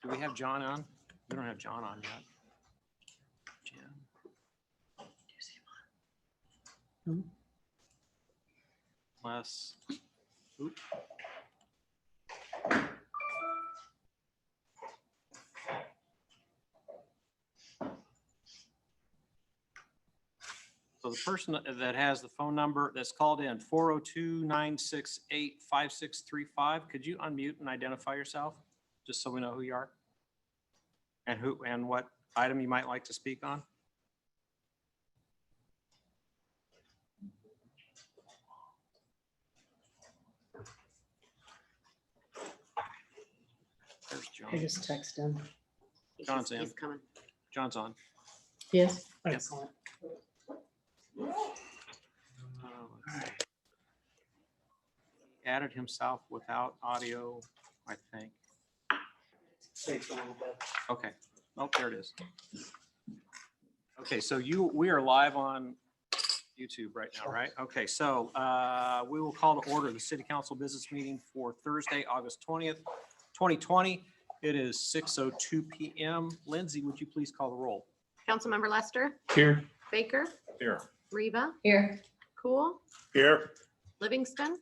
Do we have John on? We don't have John on yet. Jim. Do you see him on? Unless, oop. So the person that has the phone number that's called in, 402-968-5635, could you unmute and identify yourself, just so we know who you are? And who and what item you might like to speak on? There's John. I just text him. John's in. He's coming. John's on. Yes. Yes. Excellent. Let's see. He added himself without audio, I think. Okay. Oh, there it is. Okay, so we are live on YouTube right now, right? Okay, so we will call to order the City Council business meeting for Thursday, August 20th, 2020. It is 6:02 p.m. Lindsay, would you please call the roll? Councilmember Lester, Here. Baker, Here. Reva, Here. Cool, Here. Livingston,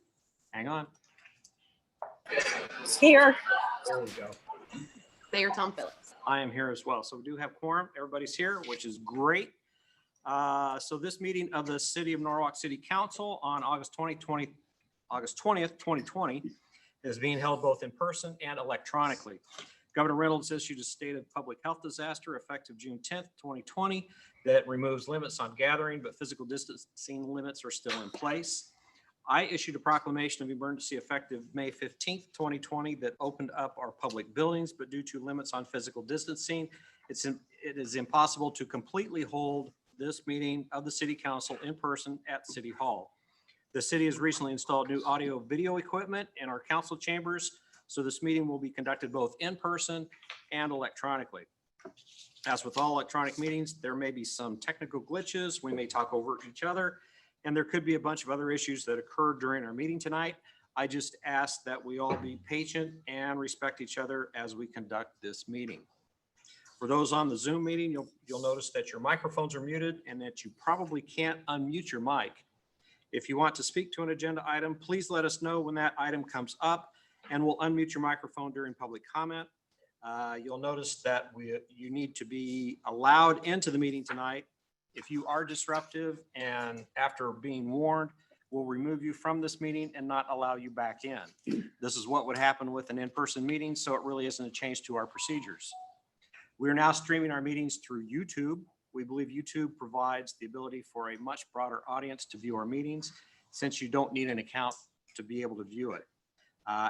Hang on. Here. There we go. Mayor Tom Phillips. I am here as well. So we do have quorum. Everybody's here, which is great. So this meeting of the City of Norwalk City Council on August 20th, 2020 is being held both in person and electronically. Governor Reynolds issued a state of public health disaster effective June 10th, 2020 that removes limits on gathering, but physical distancing limits are still in place. I issued a proclamation of emergency effective May 15th, 2020 that opened up our public buildings, but due to limits on physical distancing, it is impossible to completely hold this meeting of the City Council in person at City Hall. The city has recently installed new audio video equipment in our council chambers, so this meeting will be conducted both in person and electronically. As with all electronic meetings, there may be some technical glitches. We may talk over each other, and there could be a bunch of other issues that occurred during our meeting tonight. I just ask that we all be patient and respect each other as we conduct this meeting. For those on the Zoom meeting, you'll notice that your microphones are muted and that you probably can't unmute your mic. If you want to speak to an agenda item, please let us know when that item comes up and we'll unmute your microphone during public comment. You'll notice that you need to be allowed into the meeting tonight. If you are disruptive and after being warned, we'll remove you from this meeting and not allow you back in. This is what would happen with an in-person meeting, so it really isn't a change to our procedures. We are now streaming our meetings through YouTube. We believe YouTube provides the ability for a much broader audience to view our meetings, since you don't need an account to be able to view it.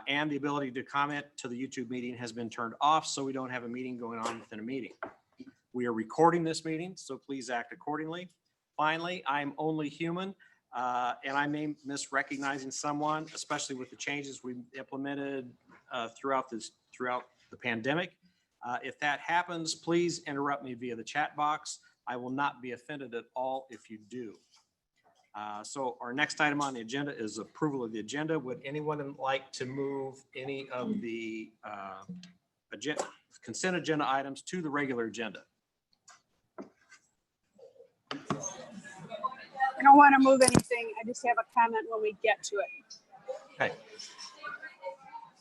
And the ability to comment to the YouTube meeting has been turned off, so we don't have a meeting going on within a meeting. We are recording this meeting, so please act accordingly. Finally, I'm only human, and I may miss recognizing someone, especially with the changes we've implemented throughout the pandemic. If that happens, please interrupt me via the chat box. I will not be offended at all if you do. So our next item on the agenda is approval of the agenda. Would anyone like to move any of the consent agenda items to the regular agenda? I don't want to move anything. I just have a comment when we get to it. Okay.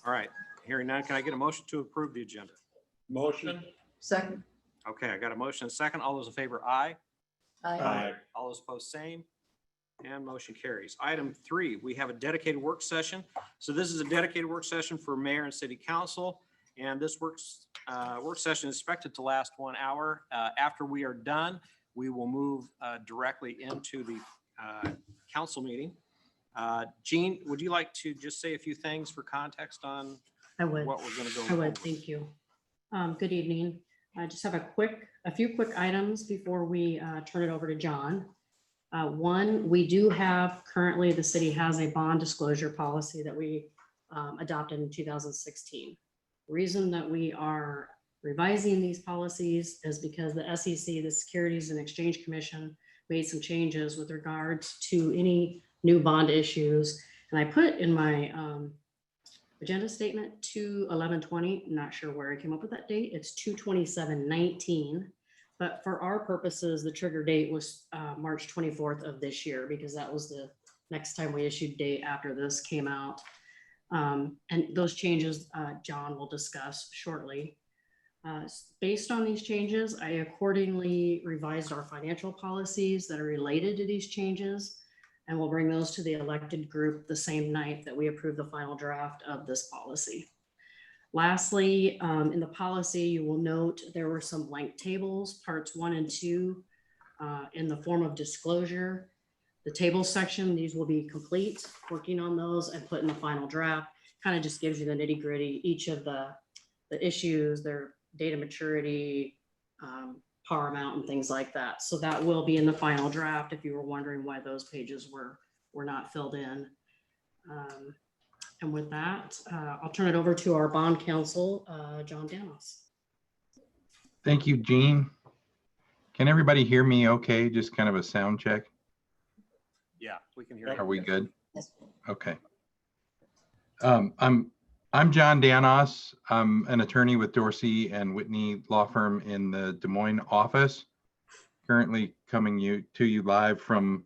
All right. Hearing none, can I get a motion to approve the agenda? Motion. Second. Okay, I got a motion and a second. All those in favor, aye. Aye. All those opposed, same. And motion carries. Item 3, we have a dedicated work session. So this is a dedicated work session for mayor and city council. And this work session is expected to last 1 hour. After we are done, we will move directly into the council meeting. Jean, would you like to just say a few things for context on I would. what we're going to go I over? would. Thank you. Good evening. I just have a few quick items before we turn it over to John. One, we do have currently, the city has a bond disclosure policy that we adopted in 2016. The reason that we are revising these policies is because the SEC, the Securities and Exchange Commission, made some changes with regards to any new bond issues. And I put in my Agenda statement 2/11/20, not sure where I came up with that date. It's 2/27/19. But for our purposes, the trigger date was March 24th of this year, because that was the next time we issued date after this came out. And those changes, John will discuss shortly. Based on these changes, I accordingly revised our financial policies that are related to these changes, and we'll bring those to the elected group the same night that we approve the final draft of this policy. Lastly, in the policy, you will note there were some blank tables, parts 1 and 2, in the form of disclosure. The table section, these will be complete, working on those and put in the final draft. Kind of just gives you the nitty gritty, each of the issues, their data maturity, power amount and things like that. So that will be in the final draft if you were wondering why those pages were not filled in. And with that, I'll turn it over to our bond counsel, John Danos. Thank you, Jean. Can everybody hear me okay? Just kind of a sound check. Yeah, we can hear Are you. we good? Okay. I'm John Danos. I'm an attorney with Dorsey and Whitney Law Firm in the Des Moines office. Currently coming to you live from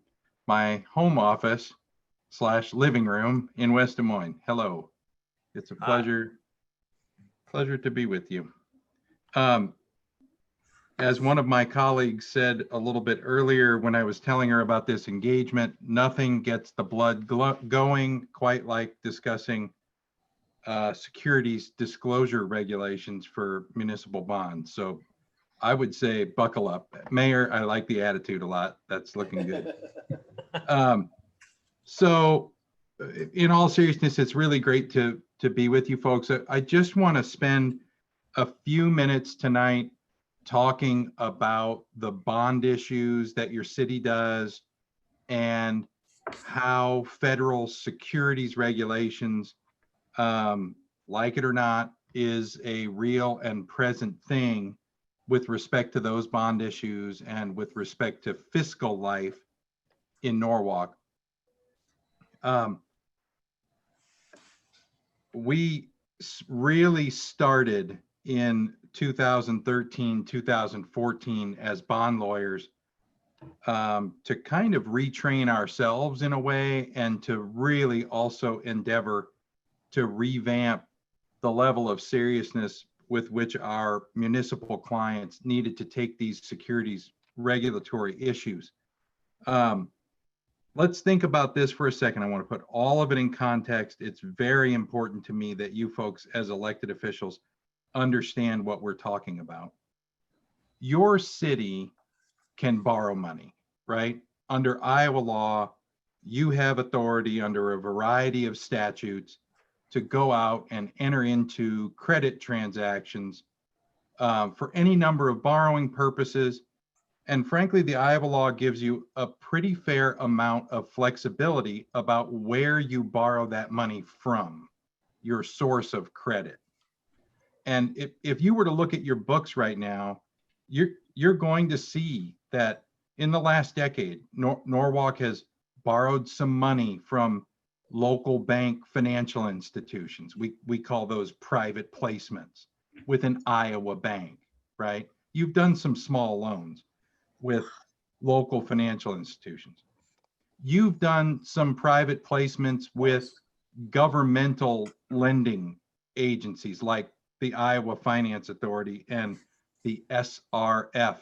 my home office / living room in West Des Moines. Hello. It's a pleasure to be with you. As one of my colleagues said a little bit earlier when I was telling her about this engagement, nothing gets the blood going quite like discussing securities disclosure regulations for municipal bonds. So I would say buckle up. Mayor, I like the attitude a lot. That's looking good. So in all seriousness, it's really great to be with you folks. I just want to spend a few minutes tonight talking about the bond issues that your city does and how federal securities regulations, like it or not, is a real and present thing with respect to those bond issues and with respect to fiscal life in Norwalk. We really started in 2013, 2014 as bond lawyers to kind of retrain ourselves in a way and to really also endeavor to revamp the level of seriousness with which our municipal clients needed to take these securities regulatory issues. Let's think about this for a second. I want to put all of it in context. It's very important to me that you folks as elected officials understand what we're talking about. Your city can borrow money, right? Under Iowa law, you have authority under a variety of statutes to go out and enter into credit transactions for any number of borrowing purposes. And frankly, the Iowa law gives you a pretty fair amount of flexibility about where you borrow that money from, your source of credit. And if you were to look at your books right now, you're going to see that in the last decade, Norwalk has borrowed some money from local bank financial institutions. We call those private placements with an Iowa bank, right? You've done some small loans with local financial institutions. You've done some private placements with governmental lending agencies like the Iowa Finance Authority and the SRF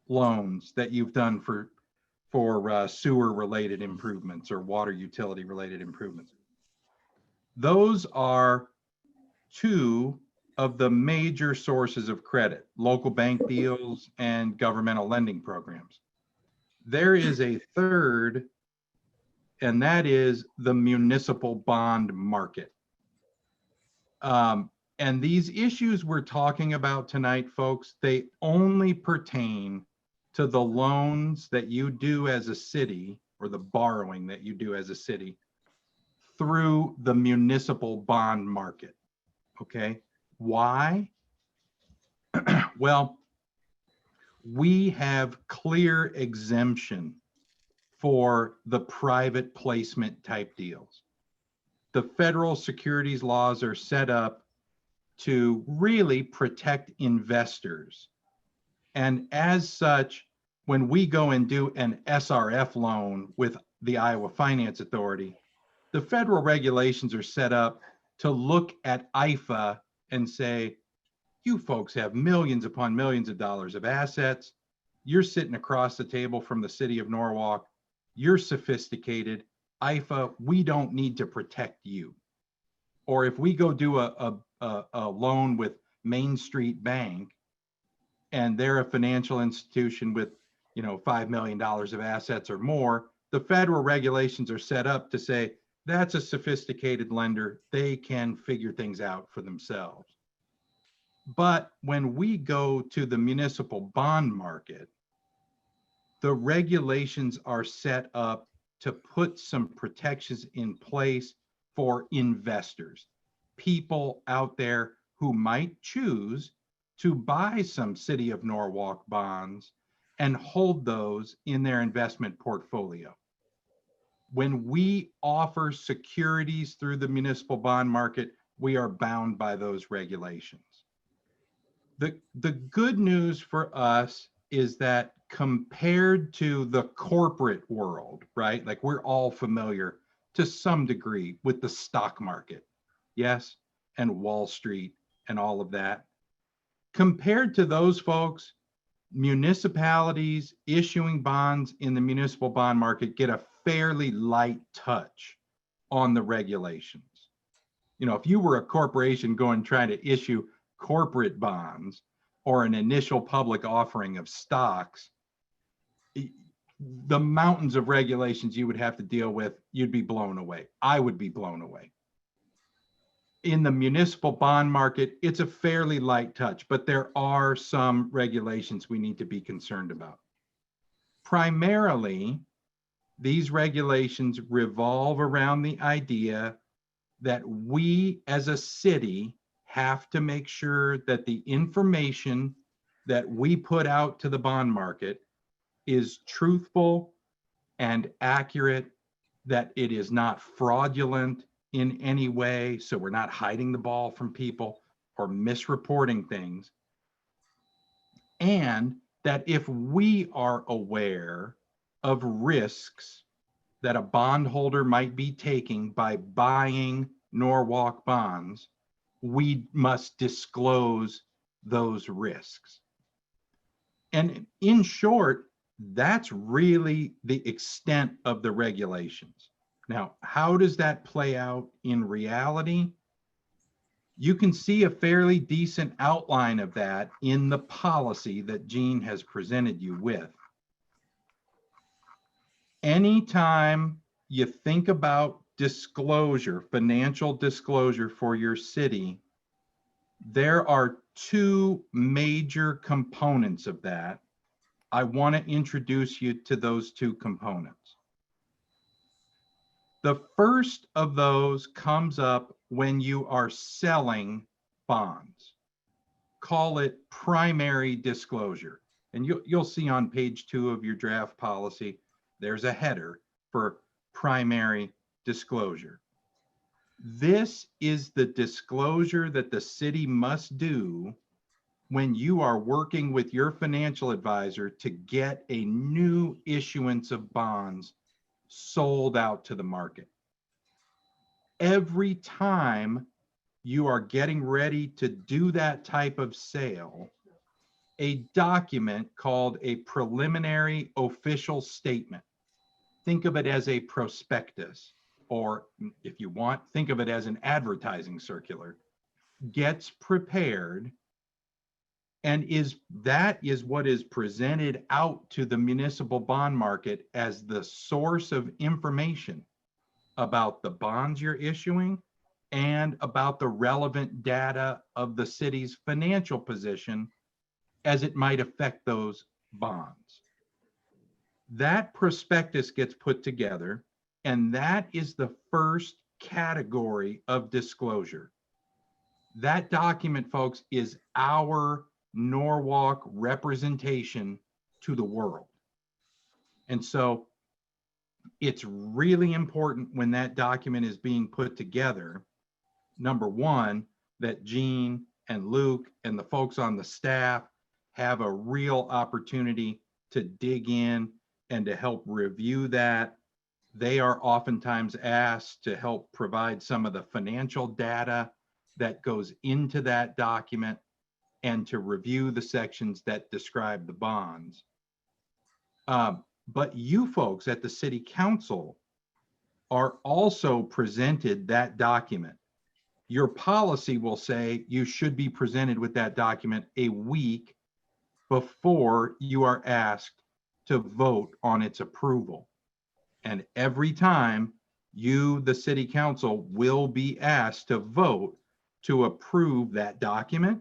loans that you've done for sewer related improvements or water utility related improvements. Those are two of the major sources of credit, local bank deals and governmental lending programs. There is a third, and that is the municipal bond market. And these issues we're talking about tonight, folks, they only pertain to the loans that you do as a city or the borrowing that you do as a city through the municipal bond market. Okay, why? Well, we have clear exemption for the private placement type deals. the federal securities laws are set up to really protect investors. And as such, when we go and do an SRF loan with the Iowa Finance Authority, the federal regulations are set up to look at IFA and say, you folks have millions upon millions of dollars of assets. You're sitting across the table from the city of Norwalk. You're sophisticated. IFA, we don't need to protect you. Or if we go do a loan with Main Street Bank and they're a financial institution with, $5 million of assets or more, the federal regulations are set up to say, that's a sophisticated lender. They can figure things out for themselves. But when we go to the municipal bond market, the regulations are set up to put some protections in place for investors, people out there who might choose to buy some City of Norwalk bonds and hold those in their investment portfolio. When we offer securities through the municipal bond market, we are bound by those regulations. The good news for us is that compared to the corporate world, right? Like we're all familiar to some degree with the stock market, yes, and Wall Street and all of that. Compared to those folks, municipalities issuing bonds in the municipal bond market get a fairly light touch on the regulations. If you were a corporation going trying to issue corporate bonds or an initial public offering of stocks, the mountains of regulations you would have to deal with, you'd be blown away. I would be blown away. In the municipal bond market, it's a fairly light touch, but there are some regulations we need to be concerned about. Primarily, these regulations revolve around the idea that we as a city have to make sure that the information that we put out to the bond market is truthful and accurate, that it is not fraudulent in any way, so we're not hiding the ball from people or misreporting things. And that if we are aware of risks that a bondholder might be taking by buying Norwalk bonds, we must disclose those risks. And in short, that's really the extent of the regulations. Now, how does that play out in reality? You can see a fairly decent outline of that in the policy that Jean has presented you with. Anytime you think about disclosure, financial disclosure for your city, there are two major components of that. I want to introduce you to those two components. The first of those comes up when you are selling bonds. Call it primary disclosure. And you'll see on page 2 of your draft policy, there's a header for primary disclosure. This is the disclosure that the city must do when you are working with your financial advisor to get a new issuance of bonds sold out to the market. Every time you are getting ready to do that type of sale, a document called a preliminary official statement, think of it as a prospectus, or if you want, think of it as an advertising circular, gets prepared, and that is what is presented out to the municipal bond market as the source of information about the bonds you're issuing and about the relevant data of the city's financial position as it might affect those bonds. That prospectus gets put together, and that is the first category of disclosure. That document, folks, is our Norwalk representation to the world. And so it's really important when that document is being put together, number one, that Gene and Luke and the folks on the staff have a real opportunity to dig in and to help review that. They are oftentimes asked to help provide some of the financial data that goes into that document and to review the sections that describe the bonds. But you folks at the city council are also presented that document. Your policy will say you should be presented with that document a week before you are asked to vote on its approval. And every time you, the city council, will be asked to vote to approve that document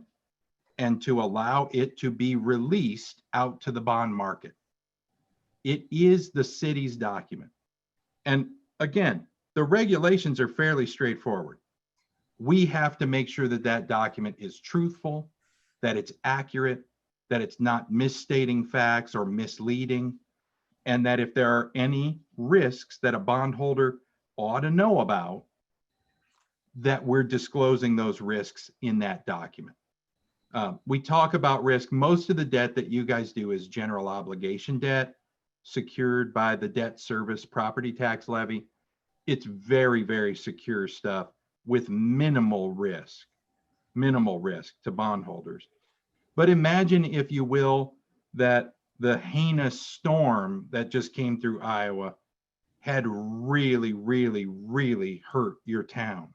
and to allow it to be released out to the bond market. It is the city's document. And again, the regulations are fairly straightforward. We have to make sure that that document is truthful, that it's accurate, that it's not misstating facts or misleading, and that if there are any risks that a bondholder ought to know about, that we're disclosing those risks in that document. We talk about risk. Most of the debt that you guys do is general obligation debt secured by the debt service property tax levy. It's very, very secure stuff with minimal risk to bondholders. But imagine, if you will, that the heinous storm that just came through Iowa had really, really, really hurt your town,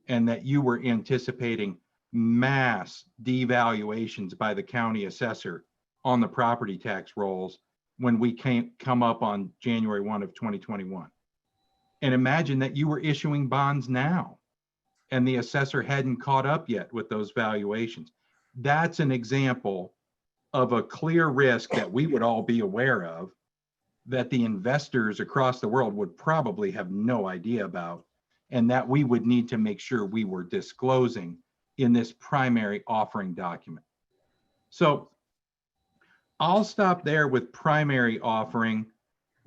and that you were anticipating mass devaluations by the county assessor on the property tax rolls when we come up on January 1 of 2021. And imagine that you were issuing bonds now and the assessor hadn't caught up yet with those valuations. That's an example of a clear risk that we would all be aware of, that the investors across the world would probably have no idea about, and that we would need to make sure we were disclosing in this primary offering document. So I'll stop there with primary offering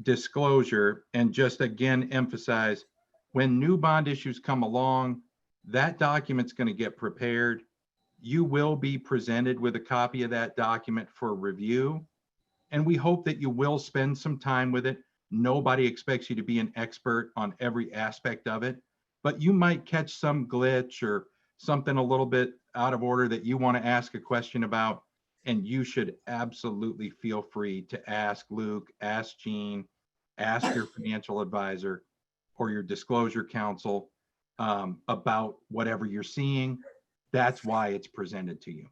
disclosure and just again emphasize, when new bond issues come along, that document's going to get prepared. You will be presented with a copy of that document for review, and we hope that you will spend some time with it. Nobody expects you to be an expert on every aspect of it, but you might catch some glitch or something a little bit out of order that you want to ask a question about, and you should absolutely feel free to ask Luke, ask Gene, ask your financial advisor or your disclosure counsel about whatever you're seeing. That's why it's presented to you.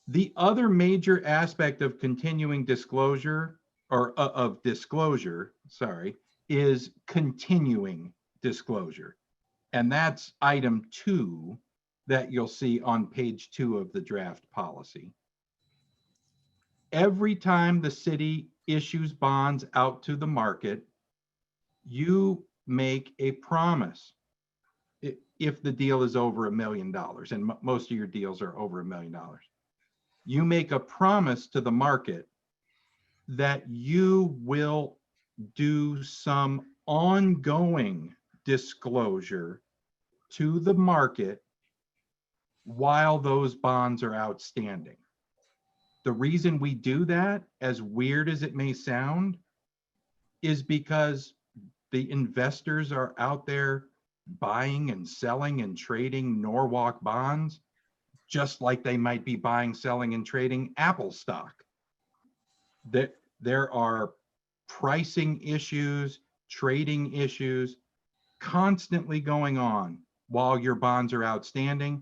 The other major aspect of continuing disclosure, or of disclosure, sorry, is continuing disclosure. And that's item 2 that you'll see on page 2 of the draft policy. Every time the city issues bonds out to the market, you make a promise. If the deal is over $1 million, and most of your deals are over $1 million, you make a promise to the market that you will do some ongoing disclosure to the market while those bonds are outstanding. The reason we do that, as weird as it may sound, is because the investors are out there buying and selling and trading Norwalk bonds, just like they might be buying, selling, and trading Apple stock. There are pricing issues, trading issues constantly going on while your bonds are outstanding,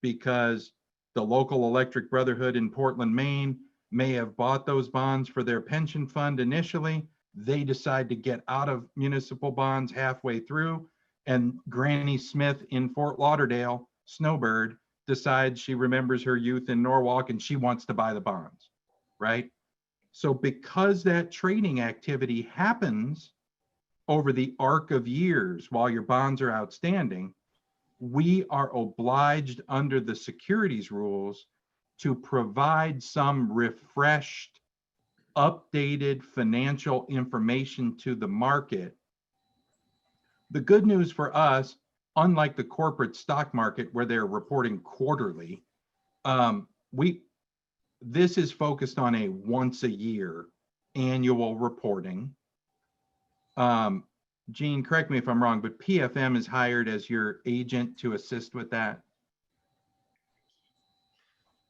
because the local electric brotherhood in Portland, Maine may have bought those bonds for their pension fund initially. They decide to get out of municipal bonds halfway through, and Granny Smith in Fort Lauderdale, Snowbird, decides she remembers her youth in Norwalk and she wants to buy the bonds, right? So because that trading activity happens over the arc of years while your bonds are outstanding, we are obliged under the securities rules to provide some refreshed updated financial information to the market. The good news for us, unlike the corporate stock market where they're reporting quarterly, this is focused on a once a year annual reporting. Gene, correct me if I'm wrong, but PFM is hired as your agent to assist with that.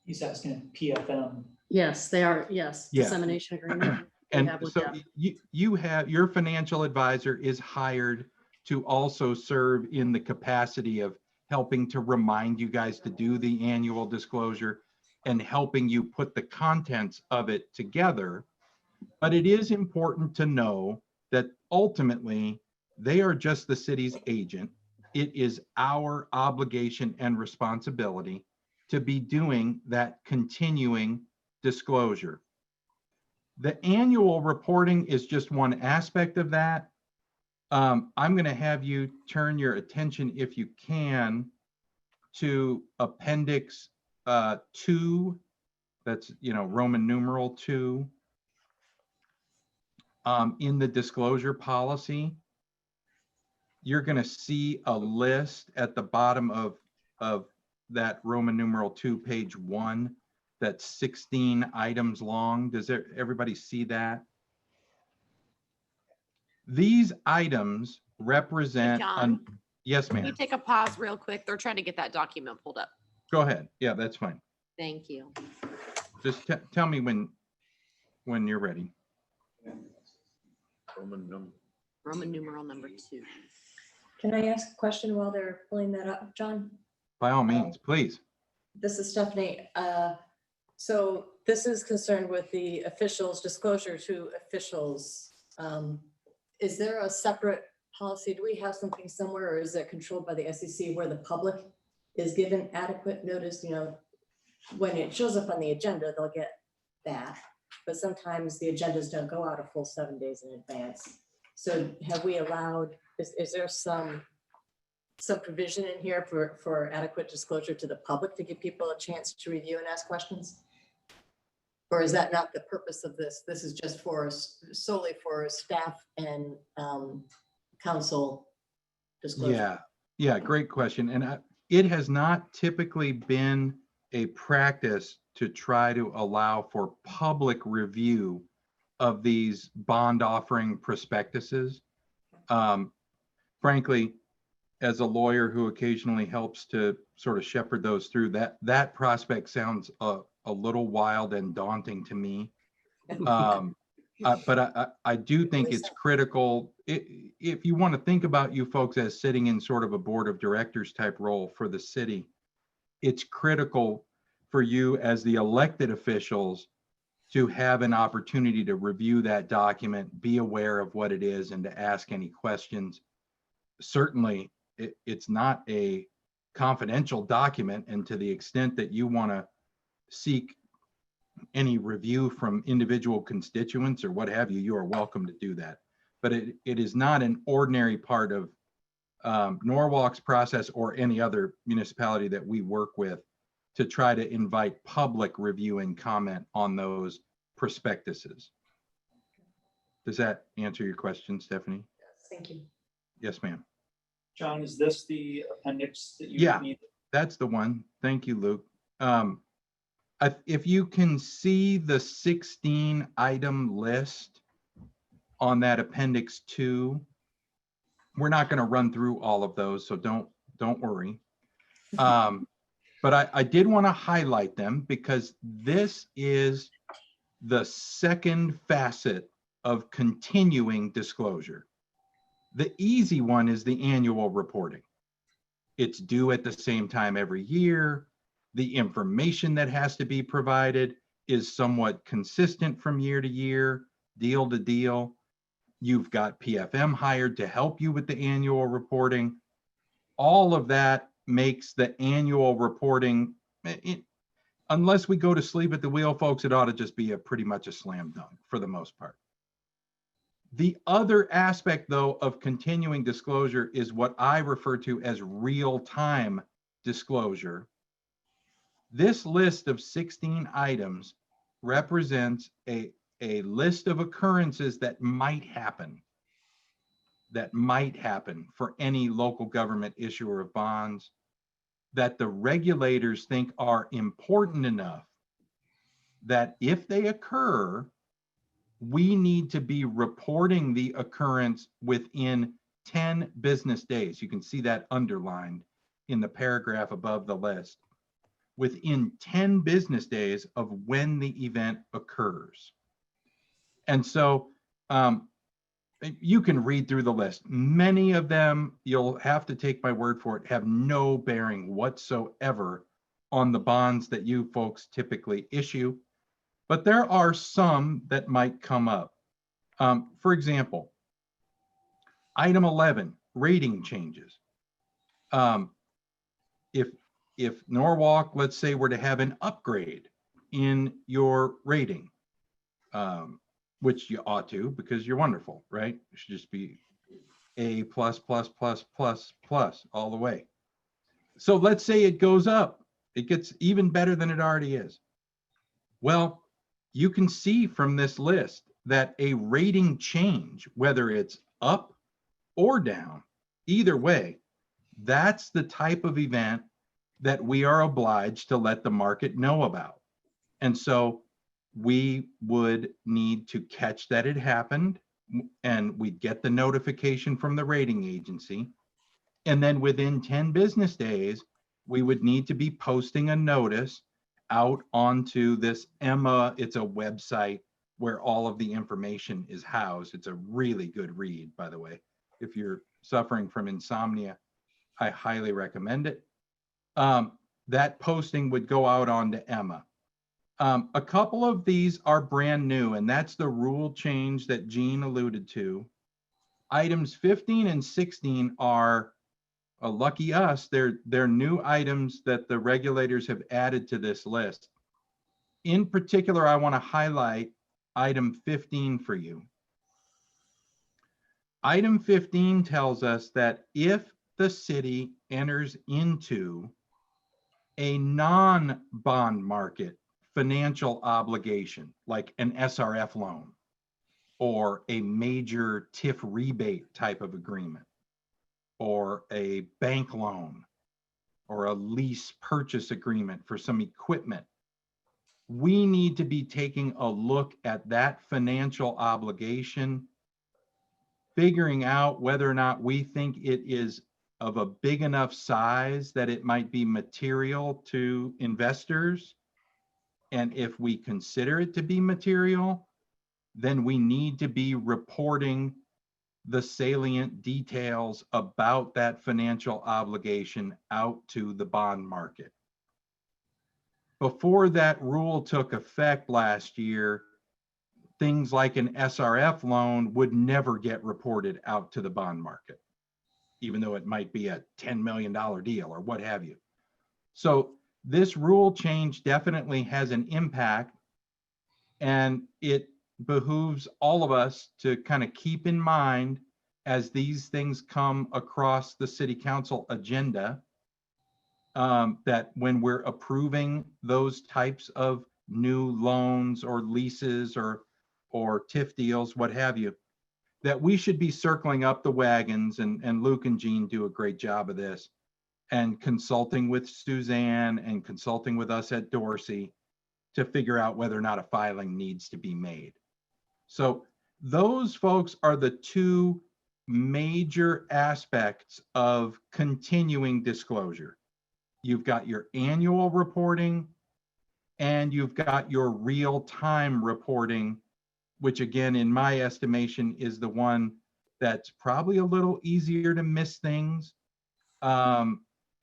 He's asking PFM. Yes, they are. Yes, Yeah. dissemination agreement. we And have with so them. you have, your financial advisor is hired to also serve in the capacity of helping to remind you guys to do the annual disclosure and helping you put the contents of it together. But it is important to know that ultimately they are just the city's agent. It is our obligation and responsibility to be doing that continuing disclosure. The annual reporting is just one aspect of that. I'm going to have you turn your attention, if you can, to Appendix 2. That's, Roman numeral 2. In the disclosure policy, you're going to see a list at the bottom of that Roman numeral 2, page 1, that's 16 items long. Does everybody see that? These items represent, John. Yes, Can you ma'am. take a pause real quick? They're trying to get that document pulled up. Go ahead. Yeah, that's fine. Thank you. Just tell me when you're ready. Roman numeral number 2. Can I ask a question while they're pulling that up, John? By all means, please. This is Stephanie. So this is concerned with the officials, disclosure to officials. Is there a separate policy? Do we have something somewhere, or is it controlled by the SEC where the public is given adequate notice? When it shows up on the agenda, they'll get that. But sometimes the agendas don't go out a full 7 days in advance. So have we allowed, is there some provision in here for adequate disclosure to the public to give people a chance to review and ask questions? Or is that not the purpose of this? This is just solely for staff and council disclosure. Yeah, great question. And it has not typically been a practice to try to allow for public review of these bond offering prospectuses. Frankly, as a lawyer who occasionally helps to sort of shepherd those through, that prospect sounds a little wild and daunting to me. But I do think it's critical. If you want to think about you folks as sitting in sort of a board of directors type role for the city, it's critical for you as the elected officials to have an opportunity to review that document, be aware of what it is, and to ask any questions. Certainly, it's not a confidential document, and to the extent that you want to seek any review from individual constituents or what have you, you are welcome to do that. But it is not an ordinary part of Norwalk's process or any other municipality that we work with to try to invite public review and comment on those prospectuses. Does that answer your question, Stephanie? Yes, thank you. Yes, ma'am. John, is this the appendix that you Yeah. need? That's the one. Thank you, Luke. If you can see the 16 item list on that appendix 2, we're not going to run through all of those, so don't worry. But I did want to highlight them because this is the second facet of continuing disclosure. The easy one is the annual reporting. It's due at the same time every year. The information that has to be provided is somewhat consistent from year to year, deal to deal. You've got PFM hired to help you with the annual reporting. All of that makes the annual reporting, unless we go to sleep at the wheel, folks, it ought to just be pretty much a slam dunk for the most part. The other aspect, though, of continuing disclosure is what I refer to as real-time disclosure. This list of 16 items represents a a list of occurrences that might happen for any local government issuer of bonds that the regulators think are important enough that if they occur, we need to be reporting the occurrence within 10 business days. You can see that underlined in the paragraph above the list. Within 10 business days of when the event occurs. And so you can read through the list. Many of them, you'll have to take my word for it, have no bearing whatsoever on the bonds that you folks typically issue. But there are some that might come up. For example, item 11, rating changes. If Norwalk, let's say, were to have an upgrade in your rating, which you ought to because you're wonderful, right? It should just be A plus plus plus plus plus all the way. So let's say it goes up. It gets even better than it already is. Well, you can see from this list that a rating change, whether it's up or down, either way, that's the type of event that we are obliged to let the market know about. And so we would need to catch that it happened, and we'd get the notification from the rating agency. And then within 10 business days, we would need to be posting a notice out onto this Emma. It's a website where all of the information is housed. It's a really good read, by the way. If you're suffering from insomnia, I highly recommend it. That posting would go out onto Emma. A couple of these are brand new, and that's the rule change that Gene alluded to. Items 15 and 16 are, lucky us, they're new items that the regulators have added to this list. In particular, I want to highlight item 15 for you. Item 15 tells us that if the city enters into a non-bond market financial obligation, like an SRF loan or a major TIF rebate type of agreement, or a bank loan, or a lease purchase agreement for some equipment, we need to be taking a look at that financial obligation, figuring out whether or not we think it is of a big enough size that it might be material to investors. And if we consider it to be material, then we need to be reporting the salient details about that financial obligation out to the bond market. Before that rule took effect last year, things like an SRF loan would never get reported out to the bond market, even though it might be a $10 million deal or what have you. So this rule change definitely has an impact, and it behooves all of us to kind of keep in mind as these things come across the city council agenda, that when we're approving those types of new loans or leases or TIF deals, what have you, that we should be circling up the wagons, and Luke and Jean do a great job of this, and consulting with Suzanne and consulting with us at Dorsey to figure out whether or not a filing needs to be made. So those folks are the two major aspects of continuing disclosure. You've got your annual reporting and you've got your real-time reporting, which again, in my estimation, is the one that's probably a little easier to miss things.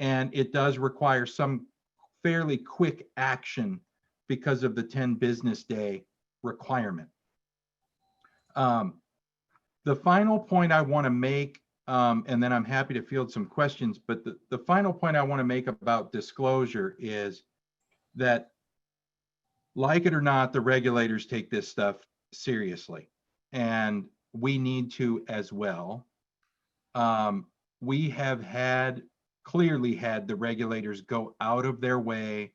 And it does require some fairly quick action because of the 10 business day requirement. The final point I want to make, and then I'm happy to field some questions, but the final point I want to make about disclosure is that, like it or not, the regulators take this stuff seriously, and we need to as well. We have clearly had the regulators go out of their way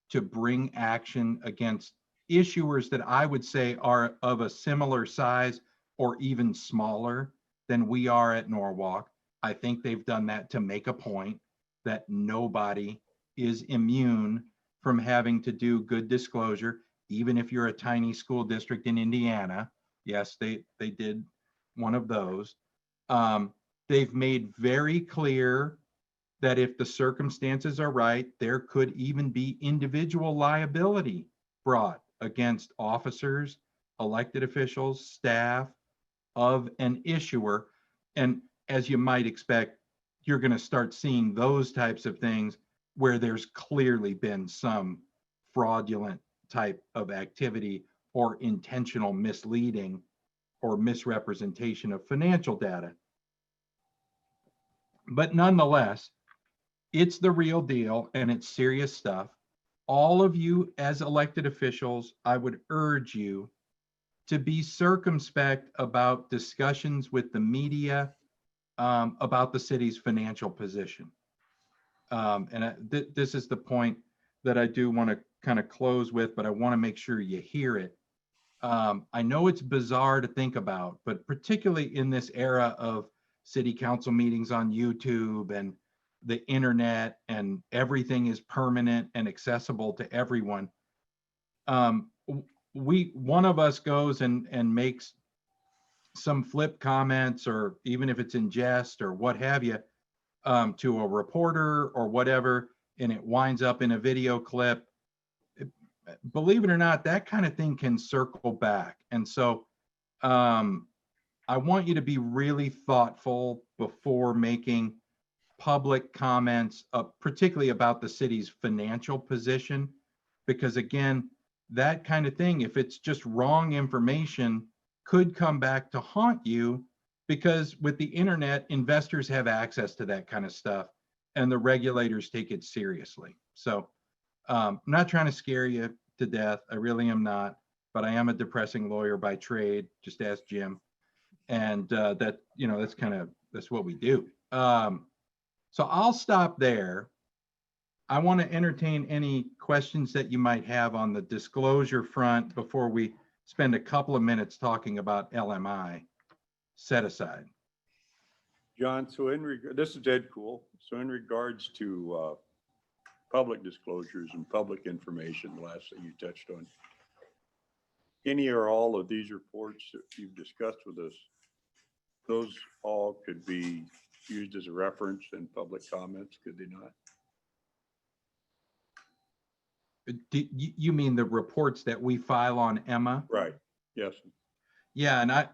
to bring action against issuers that I would say are of a similar size or even smaller than we are at Norwalk. I think they've done that to make a point that nobody is immune from having to do good disclosure, even if you're a tiny school district in Indiana. Yes, they did one of those. They've made very clear that if the circumstances are right, there could even be individual liability brought against officers, elected officials, staff of an issuer. And as you might expect, you're going to start seeing those types of things where there's clearly been some fraudulent type of activity or intentional misleading or misrepresentation of financial data. But nonetheless, it's the real deal and it's serious stuff. All of you as elected officials, I would urge you to be circumspect about discussions with the media about the city's financial position. This is the point that I do want to kind of close with, but I want to make sure you hear it. I know it's bizarre to think about, but particularly in this era of city council meetings on YouTube and the internet and everything is permanent and accessible to everyone. One of us goes and makes some flip comments, or even if it's in jest or what have you, to a reporter or whatever, and it winds up in a video clip. Believe it or not, that kind of thing can circle back. And so I want you to be really thoughtful before making public comments, particularly about the city's financial position, because again, that kind of thing, if it's just wrong information, could come back to haunt you, because with the internet, investors have access to that kind of stuff and the regulators take it seriously. So I'm not trying to scare you to death. I really am not, but I am a depressing lawyer by trade. Just ask Jim. And that, you know, that's what we do. So I'll stop there. I want to entertain any questions that you might have on the disclosure front before we spend a couple of minutes talking about LMI set aside. John, so this is Ed Cool. So in regards to public disclosures and public information, the last thing you touched on, any or all of these reports that you've discussed with us, those all could be used as a reference in public comments, could they not? You mean the reports that we file on Emma? Right, yes. Yeah, and I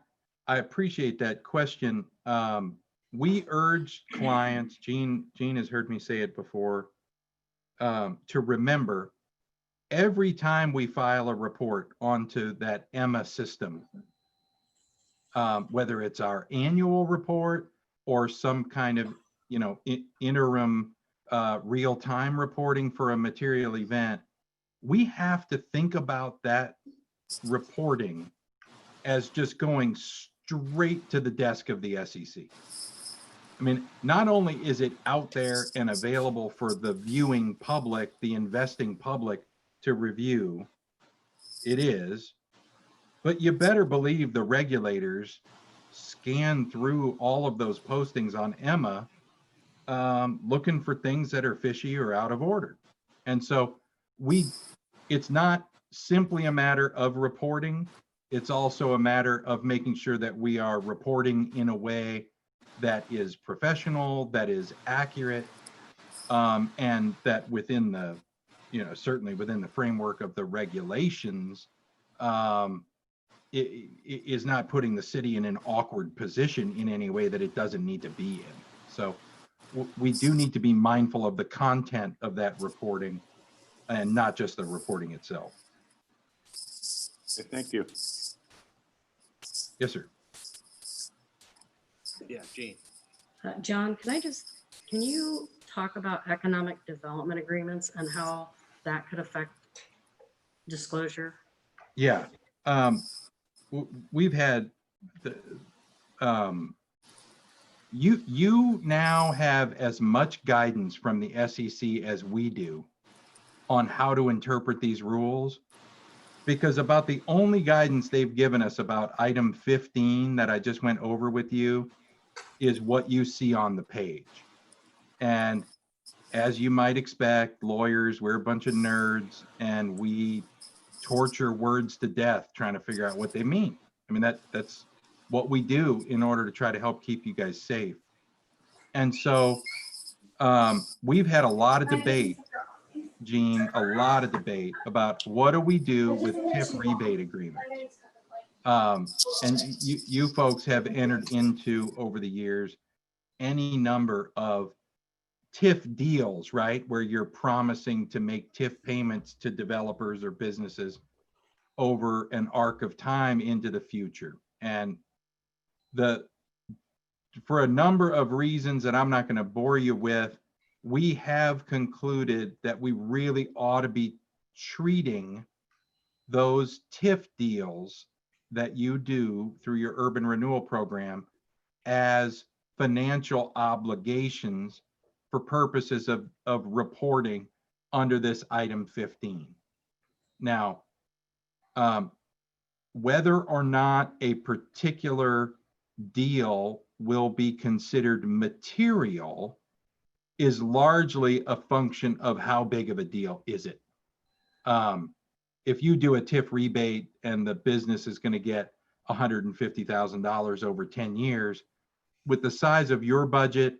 appreciate that question. We urge clients, Gene has heard me say it before, to remember every time we file a report onto that Emma system, whether it's our annual report or some kind of, you know, interim real-time reporting for a material event, we have to think about that reporting as just going straight to the desk of the SEC. I mean, not only is it out there and available for the viewing public, the investing public to review, it is, but you better believe the regulators scan through all of those postings on Emma, looking for things that are fishy or out of order. And so it's not simply a matter of reporting. It's also a matter of making sure that we are reporting in a way that is professional, that is accurate, and that within the, you know, certainly within the framework of the regulations, it is not putting the city in an awkward position in any way that it doesn't need to be in. So we do need to be mindful of the content of that reporting and not just the reporting itself. Okay, thank you. Yes, sir. Yeah, Gene. John, can you talk about economic development agreements and how that could affect disclosure? Yeah. We've had you now have as much guidance from the SEC as we do on how to interpret these rules, because about the only guidance they've given us about item 15 that I just went over with you is what you see on the page. And as you might expect, lawyers, we're a bunch of nerds, and we torture words to death trying to figure out what they mean. I mean, that's what we do in order to try to help keep you guys safe. And so we've had a lot of debate, Gene, a lot of debate about what do we do with TIF rebate agreements. And you folks have entered into, over the years, any number of TIF deals, right? Where you're promising to make TIF payments to developers or businesses over an arc of time into the future. And for a number of reasons that I'm not going to bore you with, we have concluded that we really ought to be treating those TIF deals that you do through your urban renewal program as financial obligations for purposes of reporting under this item 15. Now, whether or not a particular deal will be considered material is largely a function of how big of a deal is it. If you do a TIF rebate and the business is going to get $150,000 over 10 years, with the size of your budget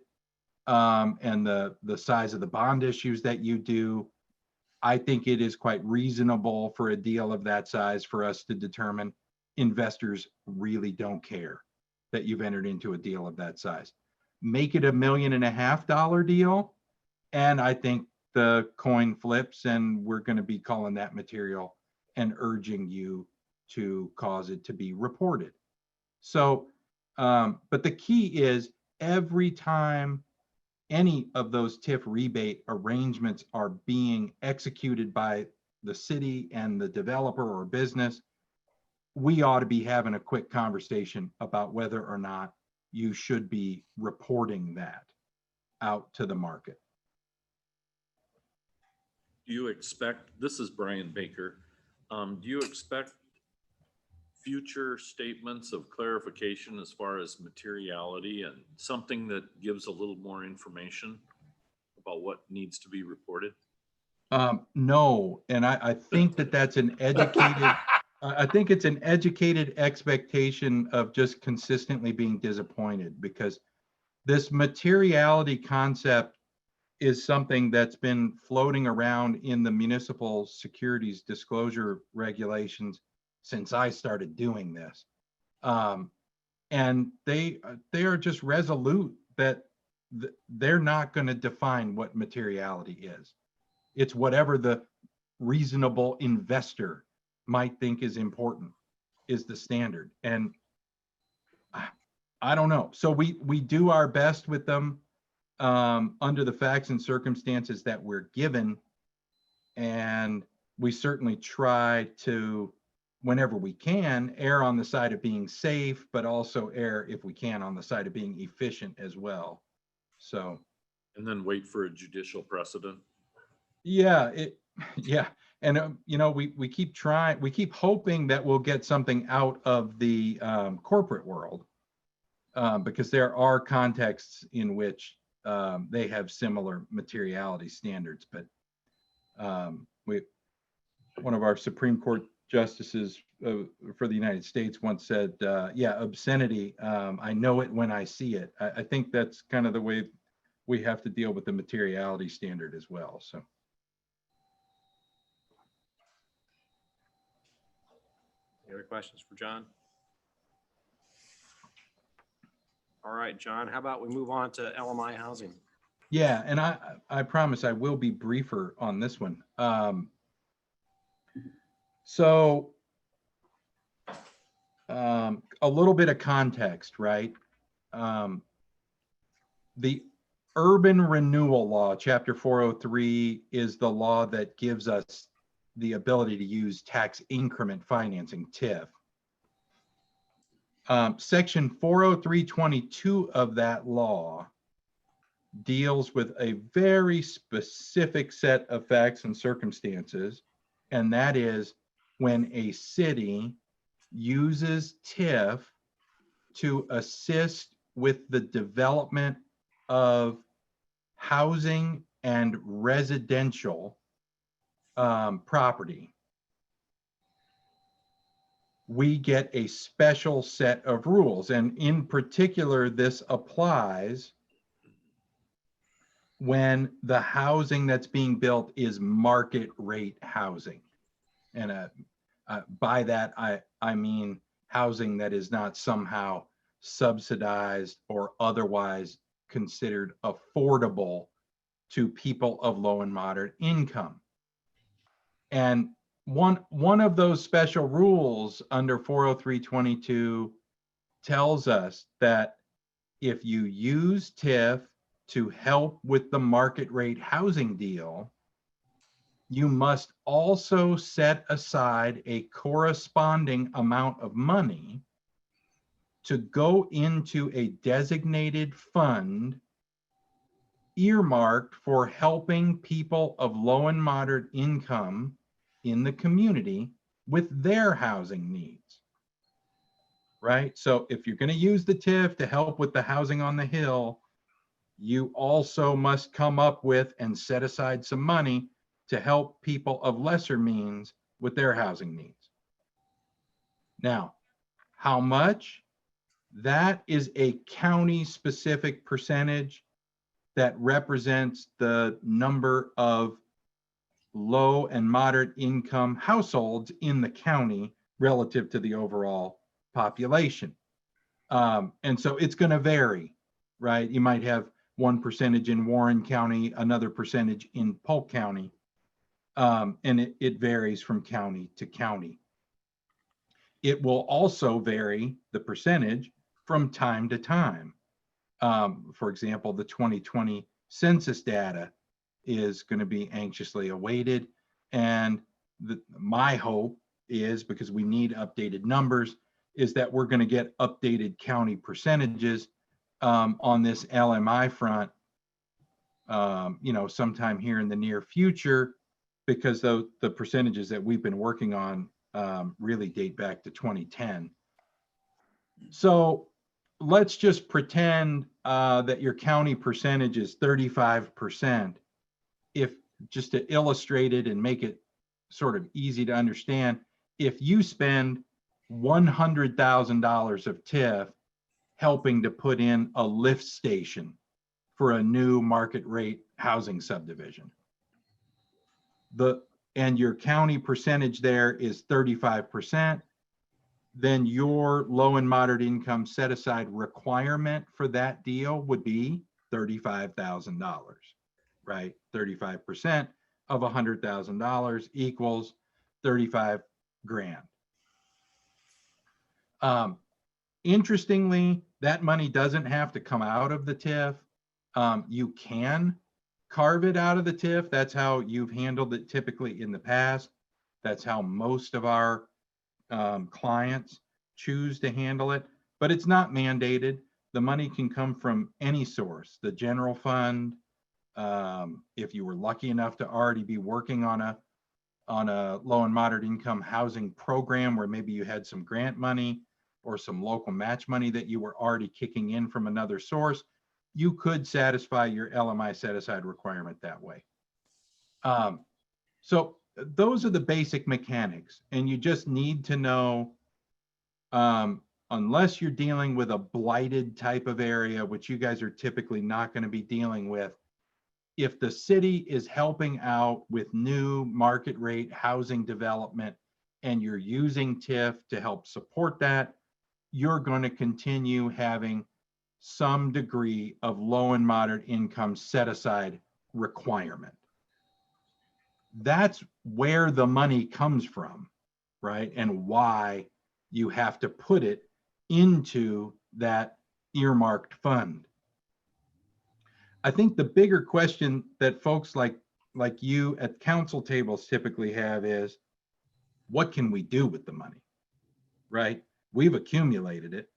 and the size of the bond issues that you do, I think it is quite reasonable for a deal of that size for us to determine investors really don't care that you've entered into a deal of that size. Make it $1.5 million deal, and I think the coin flips, and we're going to be calling that material and urging you to cause it to be reported. So, but the key is every time any of those TIF rebate arrangements are being executed by the city and the developer or business, we ought to be having a quick conversation about whether or not you should be reporting that out to the market. Do you expect, this is Brian Baker, do you expect future statements of clarification as far as materiality and something that gives a little more information about what needs to be reported? No, and I think that's an educated, I think it's an educated expectation of just consistently being disappointed, because this materiality concept is something that's been floating around in the municipal securities disclosure regulations since I started doing this. And they are just resolute that they're not going to define what materiality is. It's whatever the reasonable investor might think is important is the standard. And I don't know. So we do our best with them under the facts and circumstances that we're given. And we certainly try to, whenever we can, err on the side of being safe, but also err, if we can, on the side of being efficient as well. So. And then wait for a judicial precedent. Yeah, yeah. And, you know, we keep trying, we keep hoping that we'll get something out of the corporate world because there are contexts in which they have similar materiality standards. But one of our Supreme Court justices for the United States once said, yeah, obscenity, I know it when I see it. I think that's kind of the way we have to deal with the materiality standard as well. So. Any other questions for John? All right, John, how about we move on to LMI housing? Yeah, and I promise I will be briefer on this one. So a little bit of context, right? The Urban Renewal Law, Chapter 403, is the law that gives us the ability to use tax increment financing, TIF. Section 403.22 of that law deals with a very specific set of facts and circumstances, and that is when a city uses TIF to assist with the development of housing and residential property. We get a special set of rules. And in particular, this applies when the housing that's being built is market rate housing. And by that, I mean housing that is not somehow subsidized or otherwise considered affordable to people of low and moderate income. And one of those special rules under 40322 tells us that if you use TIF to help with the market rate housing deal, you must also set aside a corresponding amount of money to go into a designated fund earmarked for helping people of low and moderate income in the community with their housing needs, right? So if you're going to use the TIF to help with the housing on the hill, you also must come up with and set aside some money to help people of lesser means with their housing needs. Now, how much? That is a county-specific percentage that represents the number of low and moderate income households in the county relative to the overall population. And so it's going to vary, right? You might have one percentage in Warren County, another percentage in Polk County, and it varies from county to county. It will also vary, the percentage, from time to time. For example, the 2020 census data is going to be anxiously awaited. And my hope is, because we need updated numbers, is that we're going to get updated county percentages on this LMI front, sometime here in the near future, because the percentages that we've been working on really date back to 2010. So let's just pretend that your county percentage is 35%. If, just to illustrate it and make it sort of easy to understand, if you spend $100,000 of TIF helping to put in a lift station for a new market rate housing subdivision, and your county percentage there is 35%, then your low and moderate income set aside requirement for that deal would be $35,000, right? 35% of $100,000 equals 35 grand. Interestingly, that money doesn't have to come out of the TIF. You can carve it out of the TIF. That's how you've handled it typically in the past. That's how most of our clients choose to handle it, but it's not mandated. The money can come from any source, the general fund. If you were lucky enough to already be working on a low and moderate income housing program where maybe you had some grant money or some local match money that you were already kicking in from another source, you could satisfy your LMI set aside requirement that way. So those are the basic mechanics, and you just need to know, unless you're dealing with a blighted type of area, which you guys are typically not going to be dealing with, if the city is helping out with new market rate housing development and you're using TIF to help support that, you're going to continue having some degree of low and moderate income set aside requirement. That's where the money comes from, right? And why you have to put it into that earmarked fund. I think the bigger question that folks like you at council tables typically have is, what can we do with the money, right? We've accumulated it.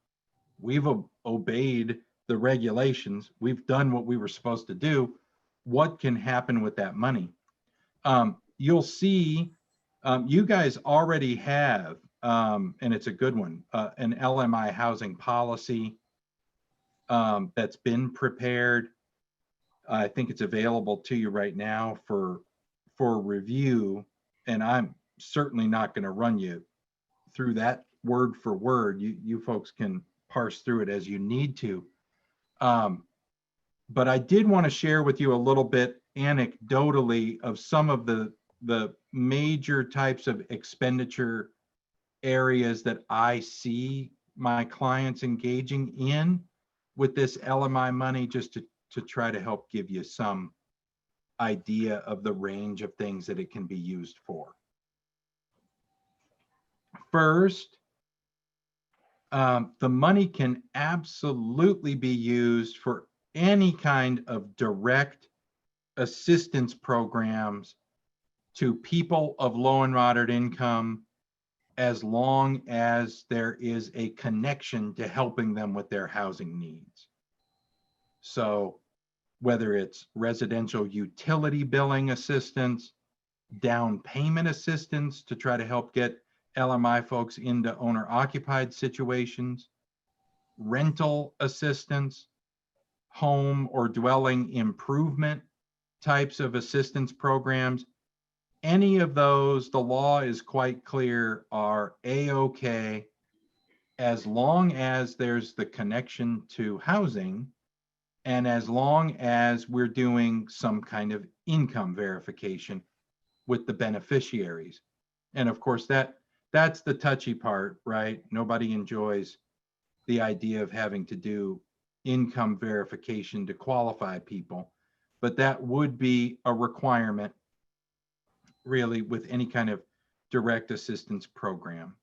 We've obeyed the regulations. We've done what we were supposed to do. What can happen with that money? You'll see You guys already have, and it's a good one, an LMI housing policy that's been prepared. I think it's available to you right now for review, and I'm certainly not going to run you through that word for word. You folks can parse through it as you need to. But I did want to share with you a little bit anecdotally of some of the major types of expenditure areas that I see my clients engaging in with this LMI money, just to try to help give you some idea of the range of things that it can be used for. First, the money can absolutely be used for any kind of direct assistance programs to people of low and moderate income, as long as there is a connection to helping them with their housing needs. So whether it's residential utility billing assistance, down payment assistance to try to help get LMI folks into owner occupied situations, rental assistance, home or dwelling improvement types of assistance programs, any of those, the law is quite clear, are A-OK as long as there's the connection to housing and as long as we're doing some kind of income verification with the beneficiaries. And of course, that's the touchy part, right? Nobody enjoys the idea of having to do income verification to qualify people, but that would be a requirement really with any kind of direct assistance program.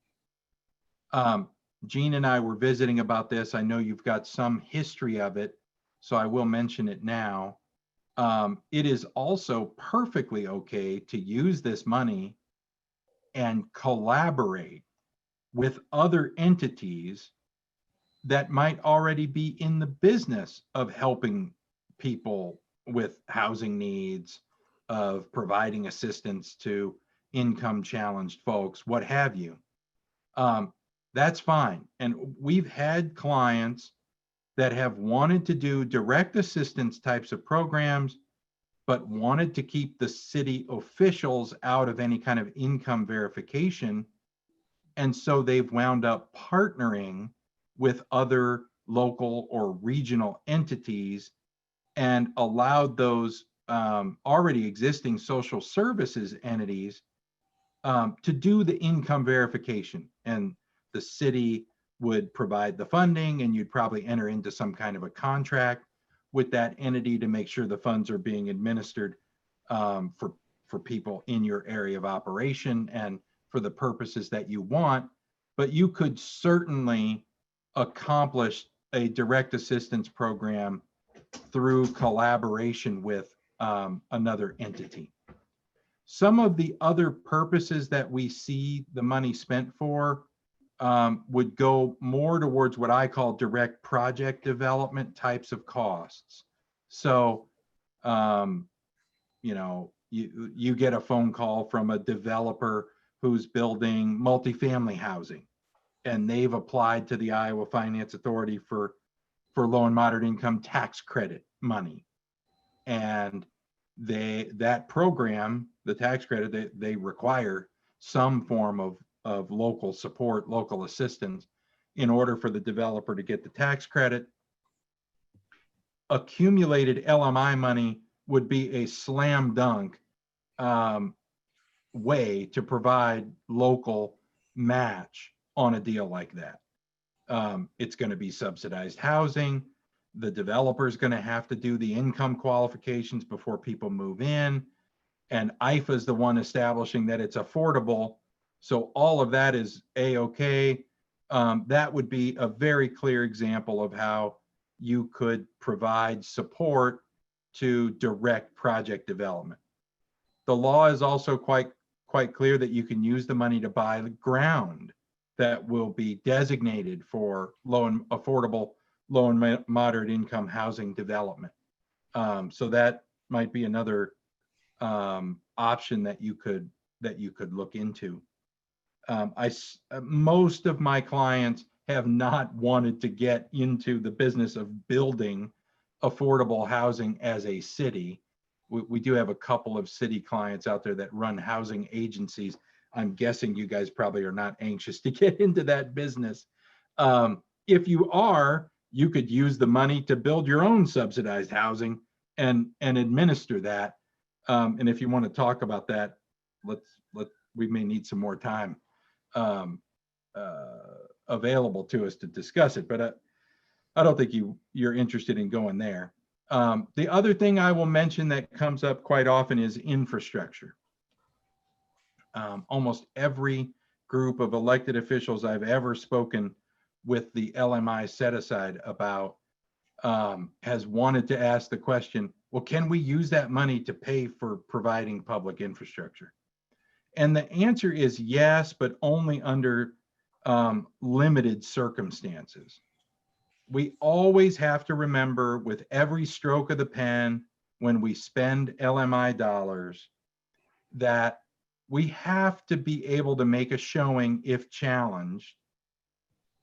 Gene and I were visiting about this. I know you've got some history of it, so I will mention it now. It is also perfectly okay to use this money and collaborate with other entities that might already be in the business of helping people with housing needs, of providing assistance to income challenged folks, what have you. That's fine. And we've had clients that have wanted to do direct assistance types of programs, but wanted to keep the city officials out of any kind of income verification. And so they've wound up partnering with other local or regional entities and allowed those already existing social services entities to do the income verification. And the city would provide the funding, and you'd probably enter into some kind of a contract with that entity to make sure the funds are being administered for people in your area of operation and for the purposes that you want. But you could certainly accomplish a direct assistance program through collaboration with another entity. Some of the other purposes that we see the money spent for would go more towards what I call direct project development types of costs. So, you know, you get a phone call from a developer who's building multifamily housing, and they've applied to the Iowa Finance Authority for low and moderate income tax credit money. And that program, the tax credit, they require some form of local support, local assistance in order for the developer to get the tax credit. Accumulated LMI money would be a slam dunk way to provide local match on a deal like that. It's going to be subsidized housing. The developer is going to have to do the income qualifications before people move in. And IFA is the one establishing that it's affordable. So all of that is A-OK. That would be a very clear example of how you could provide support to direct project development. The law is also quite clear that you can use the money to buy the ground that will be designated for low and moderate income housing development. So that might be another option that you could that you could look into. Most of my clients have not wanted to get into the business of building affordable housing as a city. We do have a couple of city clients out there that run housing agencies. I'm guessing you guys probably are not anxious to get into that business. If you are, you could use the money to build your own subsidized housing and administer that. And if you want to talk about that, we may need some more time available to us to discuss it, but I don't think you're interested in going there. The other thing I will mention that comes up quite often is infrastructure. Almost every group of elected officials I've ever spoken with the LMI set aside about has wanted to ask the question, well, can we use that money to pay for providing public infrastructure? And the answer is yes, but only under limited circumstances. We always have to remember with every stroke of the pen when we spend LMI dollars that we have to be able to make a showing, if challenged,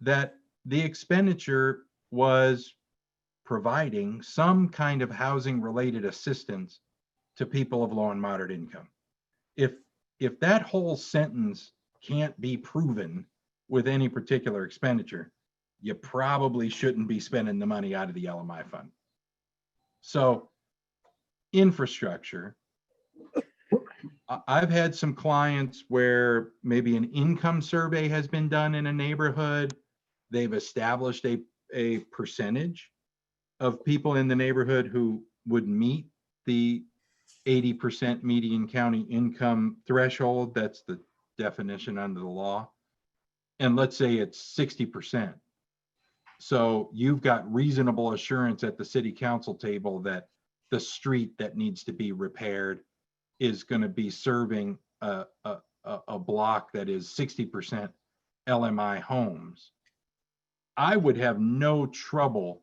that the expenditure was providing some kind of housing related assistance to people of low and moderate income. If that whole sentence can't be proven with any particular expenditure, you probably shouldn't be spending the money out of the LMI fund. So infrastructure, I've had some clients where maybe an income survey has been done in a neighborhood. They've established a percentage of people in the neighborhood who would meet the 80% median county income threshold. That's the definition under the law. And let's say it's 60%. So you've got reasonable assurance at the city council table that the street that needs to be repaired is going to be serving a block that is 60% LMI homes. I would have no trouble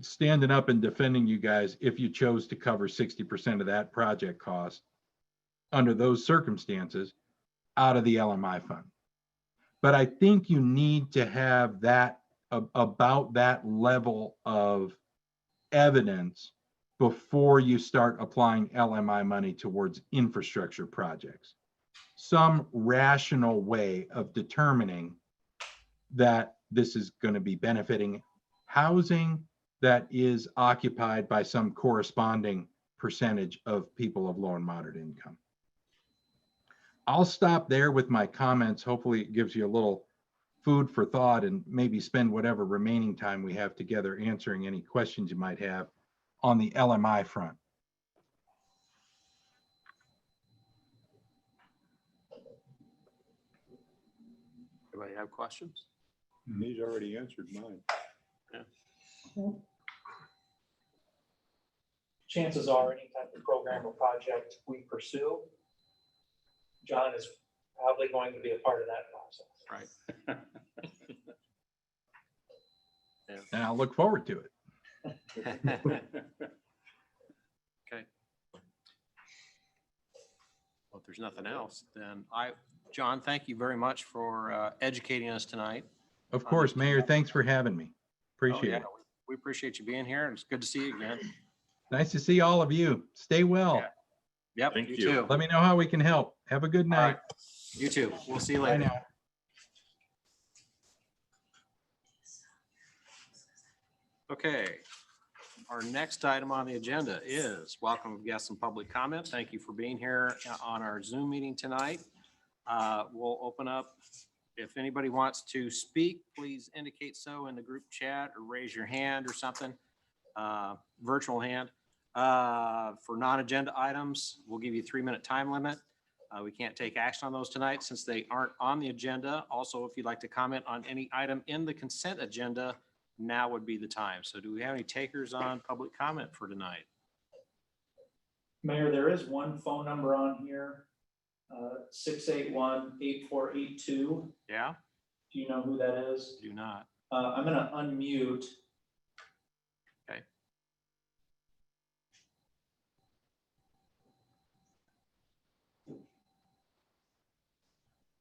standing up and defending you guys if you chose to cover 60% of that project cost under those circumstances out of the LMI fund. But I think you need to have that about that level of evidence before you start applying LMI money towards infrastructure projects. Some rational way of determining that this is going to be benefiting housing that is occupied by some corresponding percentage of people of low and moderate income. I'll stop there with my comments. Hopefully it gives you a little food for thought and maybe spend whatever remaining time we have together answering any questions you might have on the LMI front. Anybody have questions? He's already answered mine. Chances are any type of program or project we pursue, John is probably going to be a part of that process. Right. And I'll look forward to it. Okay. Well, if there's nothing else, then John, thank you very much for educating us tonight. Of course, Mayor, thanks for having me. Oh, Appreciate yeah, it. we appreciate you being here, and it's good to see you again. Nice to see all of you. Stay well. Yeah. Yep, Thank you you. too. Let me know how we can help. Have a good All night. right. You too. We'll see you Bye later. now. Okay. Our next item on the agenda is welcome guests and public comment. Thank you for being here on our Zoom meeting tonight. We'll open up. If anybody wants to speak, please indicate so in the group chat or raise your hand or something, virtual hand. For non-agenda items, we'll give you a 3-minute time limit. We can't take action on those tonight since they aren't on the agenda. Also, if you'd like to comment on any item in the consent agenda, now would be the time. So do we have any takers on public comment for tonight? Mayor, there is one phone number on here, 681-8482. Yeah, Do you know who that is? do not. I'm gonna unmute. Okay.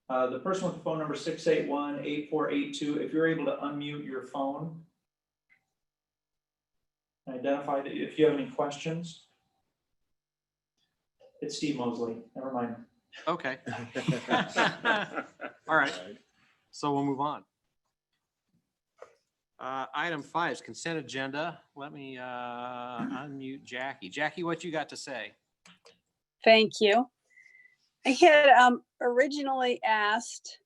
The person with the phone number 681-8482, if you're able to unmute your phone. Identify that if you have any questions. It's Steve Mosley, never mind. Okay. All right, so we'll move on. Item 5 is consent agenda. Let me unmute Jackie. Jackie, what you got to say? Thank you. I had originally asked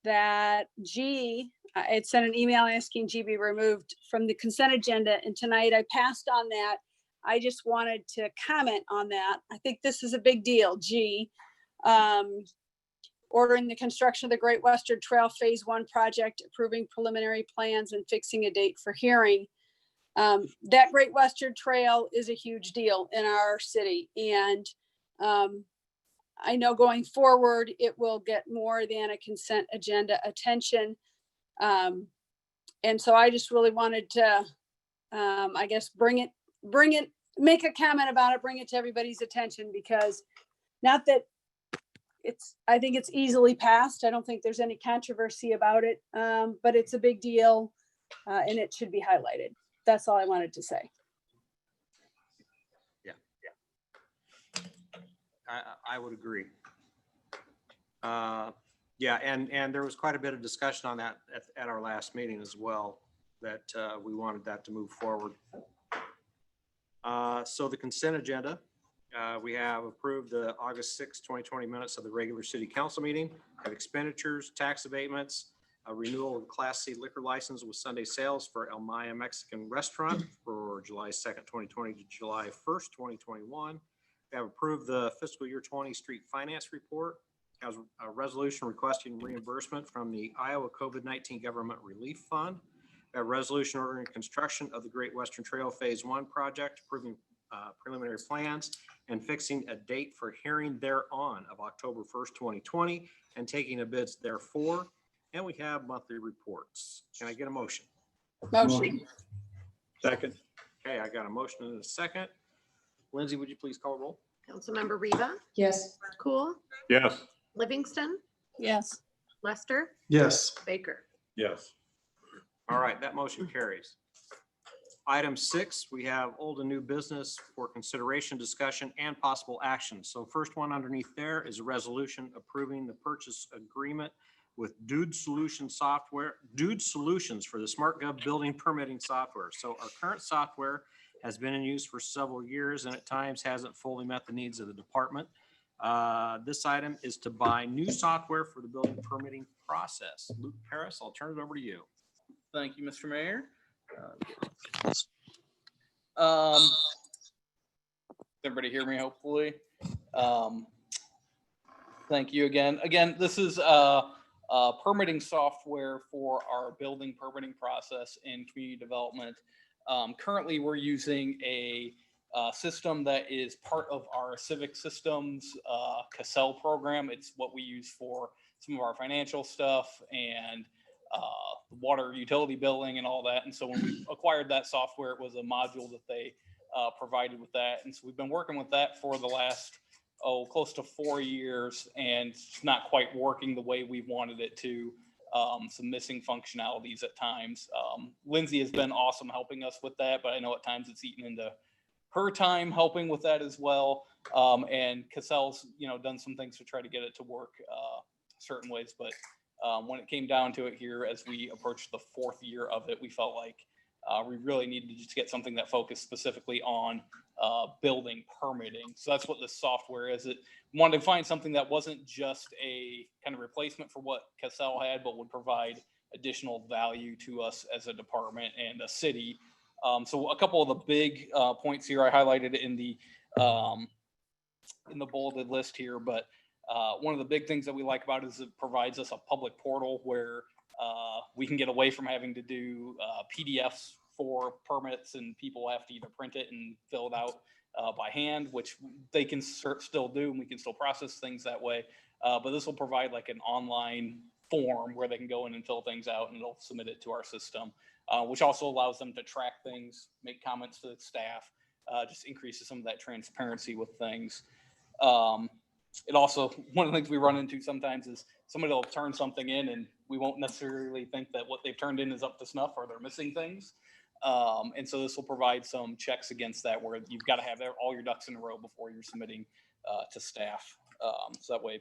that G, I had sent an email asking G be removed from the consent agenda, and tonight I passed on that. I just wanted to comment on that. I think this is a big deal, G. Ordering the construction of the Great Western Trail Phase 1 project, approving preliminary plans and fixing a date for hearing. That Great Western Trail is a huge deal in our city, and I know going forward, it will get more than a consent agenda attention. And so I just really wanted to, I guess, make a comment about it, bring it to everybody's attention, because not that I think it's easily passed. I don't think there's any controversy about it, but it's a big deal, and it should be highlighted. That's all I wanted to say. I would agree. Yeah, and there was quite a bit of discussion on that at our last meeting as well, that we wanted that to move forward. So the consent agenda, we have approved the August 6, 2020 minutes of the regular city council meeting, have expenditures, tax abatements, a renewal of Class C liquor license with Sunday sales for El Maya Mexican Restaurant for July 2nd, 2020 to July 1st, 2021. We have approved the fiscal year 20 street finance report, has a resolution requesting reimbursement from the Iowa COVID-19 Government Relief Fund. We have a resolution ordering construction of the Great Western Trail Phase 1 project, approving preliminary plans and fixing a date for hearing thereon of October 1st, 2020, and taking a bids therefore. And we have monthly reports. Can I get a motion? Motion. Second. Okay, I got a motion and a second. Lindsay, would you please call roll? Councilmember Reba, Yes. Cool, Yes. Livingston, Yes. Lester, Yes. Baker. Yes. All right, that motion carries. Item 6, we have old and new business for consideration, discussion, and possible action. So first one underneath there is a resolution approving the purchase agreement with Dude Solutions for the SmartGov building permitting software. So our current software has been in use for several years and at times hasn't fully met the needs of the department. This item is to buy new software for the building permitting process. Luke Harris, I'll turn it over to you. Thank you, Mr. Mayor. Everybody hear me, hopefully. Thank you again. Again, this is permitting software for our building permitting process in community development. Currently, we're using a system that is part of our civic systems Cassell program. It's what we use for some of our financial stuff and water utility billing and all that. And so when we acquired that software, it was a module that they provided with that. And so we've been working with that for the last, close to 4 years, and it's not quite working the way we wanted it to. Some missing functionalities at times. Lindsay has been awesome helping us with that, but I know at times it's eaten into her time helping with that as well. And Cassell's, done some things to try to get it to work certain ways, but when it came down to it here, as we approached the 4th year of it, we felt like we really needed to just get something that focused specifically on building permitting. So that's what this software is. It wanted to find something that wasn't just a kind of replacement for what Cassell had, but would provide additional value to us as a department and a city. So a couple of the big points here, I highlighted in the bolded list here, but one of the big things that we like about it is it provides us a public portal where we can get away from having to do PDFs for permits, and people have to either print it and fill it out by hand, which they can still do, and we can still process things that way. But this will provide like an online form where they can go in and fill things out, and it'll submit it to our system, which also allows them to track things, make comments to the staff, just increases some of that transparency with things. it also, one of the things we run into sometimes is somebody will turn something in and we won't necessarily think that what they've turned in is up to snuff or they're missing things. And so this will provide some checks against that where you've got to have all your ducks in a row before you're submitting to staff. So that way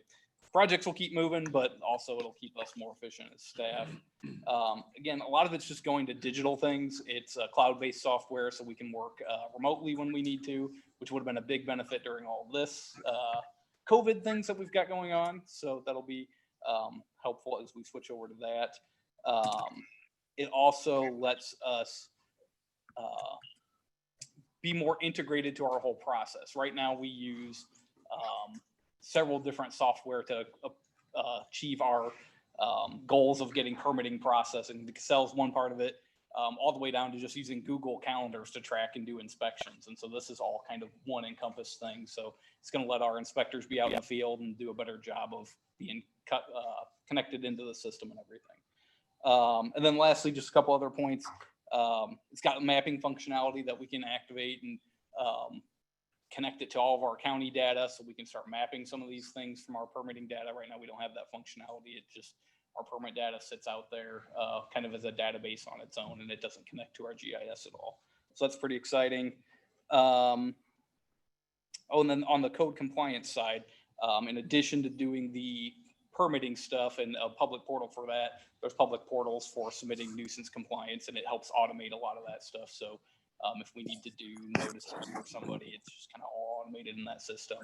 projects will keep moving, but also it'll keep us more efficient as staff. Again, a lot of it's just going to digital things. It's cloud-based software, so we can work remotely when we need to, which would have been a big benefit during all this COVID things that we've got going on. So that'll be helpful as we switch over to that. It also lets us be more integrated to our whole process. Right now, we use several different software to achieve our goals of getting permitting process, and Excel's one part of it, all the way down to just using Google calendars to track and do inspections. And so this is all kind of one encompass thing. So it's going to let our inspectors be out in the field and do a better job of being connected into the system and everything. And then lastly, just a couple other points. It's got mapping functionality that we can activate and connect it to all of our county data, so we can start mapping some of these things from our permitting data. Right now, we don't have that functionality. It just, our permit data sits out there kind of as a database on its own, and it doesn't connect to our GIS at all. So that's pretty exciting. Oh, and then on the code compliance side, in addition to doing the permitting stuff and a public portal for that, there's public portals for submitting nuisance compliance, and it helps automate a lot of that stuff. So if we need to do notices for somebody, it's just kind of all automated in that system.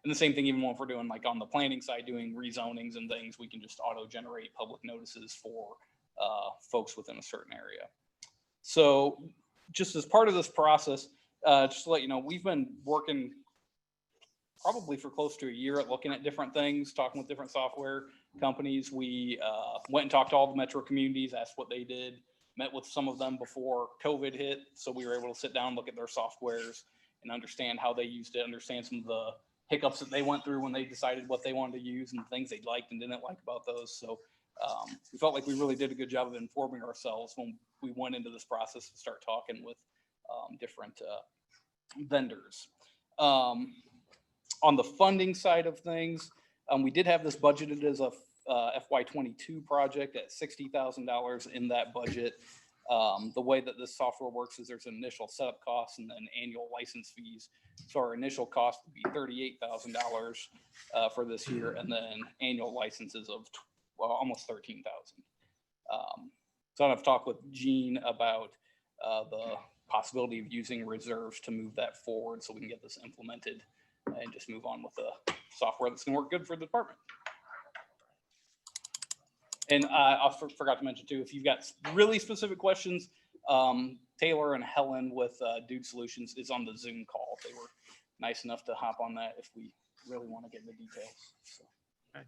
And the same thing, even when we're doing like on the planning side, doing rezonings and things, we can just auto generate public notices for folks within a certain area. So just as part of this process, just to let you know, we've been working probably for close to a year at looking at different things, talking with different software companies. We went and talked to all the metro communities, asked what they did, met with some of them before COVID hit. So we were able to sit down, look at their softwares and understand how they used it, understand some of the hiccups that they went through when they decided what they wanted to use and things they liked and didn't like about those. So we felt like we really did a good job of informing ourselves when we went into this process to start talking with different vendors. On the funding side of things, we did have this budgeted as a FY22 project at $60,000 in that budget. The way that this software works is there's an initial setup cost and then annual license fees. So our initial cost would be $38,000 for this year, and then annual licenses of almost $13,000. So I've talked with Gene about the possibility of using reserves to move that forward so we can get this implemented and just move on with the software that's going to work good for the department. And I forgot to mention too, if you've got really specific questions, Taylor and Helen with Dude Solutions is on the Zoom call. They were nice enough to hop on that if we really want to get into details. So. Okay.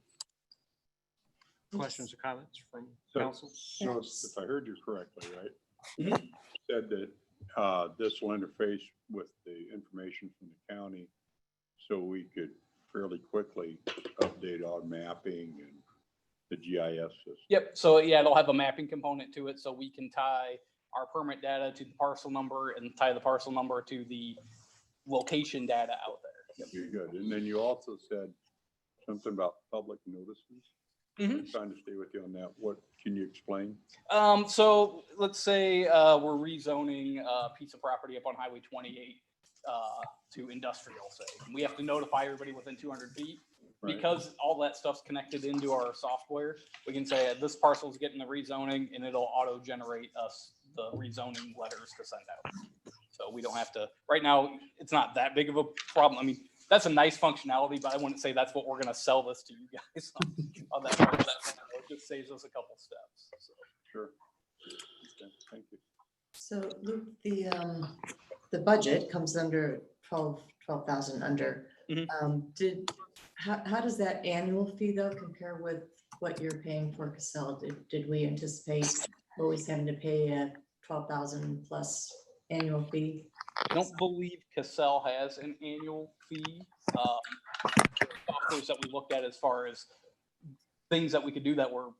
Questions or comments from So council? if I heard you correctly, right? Mhm. Said that this will interface with the information from the county, so we could fairly quickly update our mapping and the GIS system. Yep. So yeah, it'll have a mapping component to it, so we can tie our permit data to the parcel number and tie the parcel number to the location data out there. Very good. And then you also said something about public notices. Mhm. I'm trying to stay with you on that. What can you explain? So let's say we're rezoning a piece of property up on Highway 28 to industrial, say. We have to notify everybody within 200 feet. Right. Because all that stuff's connected into our software, we can say this parcel is getting the rezoning, and it'll auto generate us the rezoning letters to send out. So we don't have to, right now, it's not that big of a problem. I mean, that's a nice functionality, but I wouldn't say that's what we're going to sell this to you guys on that part. It just saves us a couple steps. So. Sure. Okay, thank you. So Luke, the budget comes under 12,000 under. Mhm. How does that annual fee though compare with what you're paying for Cassell? Did we anticipate always having to pay a 12,000 plus annual fee? I don't believe Cassell has an annual fee. Softwares that we looked at as far as things that we could do that were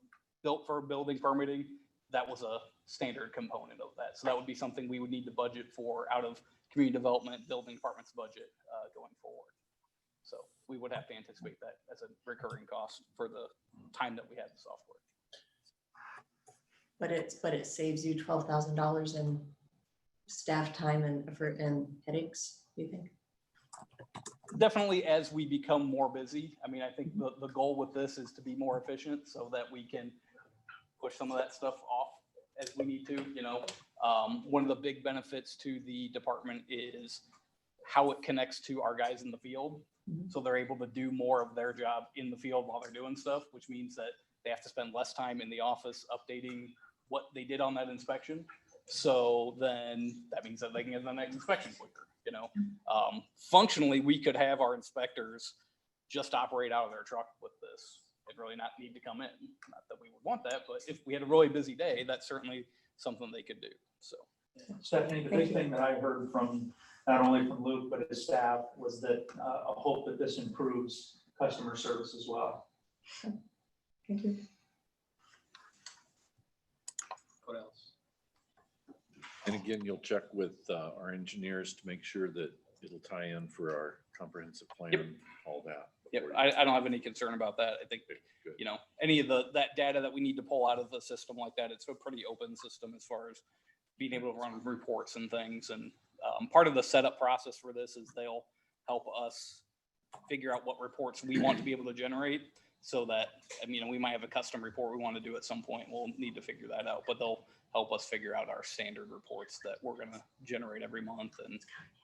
built for building permitting, that was a standard component of that. So that would be something we would need to budget for out of community development, building department's budget going forward. So we would have to anticipate that as a recurring cost for the time that we have the software. But it saves you $12,000 in staff time and effort and headaches, do you think? Definitely as we become more busy. I mean, I think the goal with this is to be more efficient so that we can push some of that stuff off as we need to, you know. One of the big benefits to the department is how it connects to our guys in the field. Mhm. So they're able to do more of their job in the field while they're doing stuff, which means that they have to spend less time in the office updating what they did on that inspection. So then that means that they can get the next inspection quicker, you know. Functionally, we could have our inspectors just operate out of their truck with this and really not need to come in. Not that we would want that, but if we had a really busy day, that's certainly something they could do, so. Stephanie, the Thank big you. thing that I heard from, not only from Luke, but his staff, was that a hope that this improves customer service as well. Thank you. What else? And again, you'll check with our engineers to make sure that it'll tie in for our comprehensive plan, all that. Yep, before you- I don't have any concern about that. I think, Good. you know, any of that data that we need to pull out of the system like that, it's a pretty open system as far as being able to run reports and things. And part of the setup process for this is they'll help us figure out what reports we want to be able to generate, so that, I mean, we might have a custom report we want to do at some point. We'll need to figure that out, but they'll help us figure out our standard reports that we're going to generate every month, and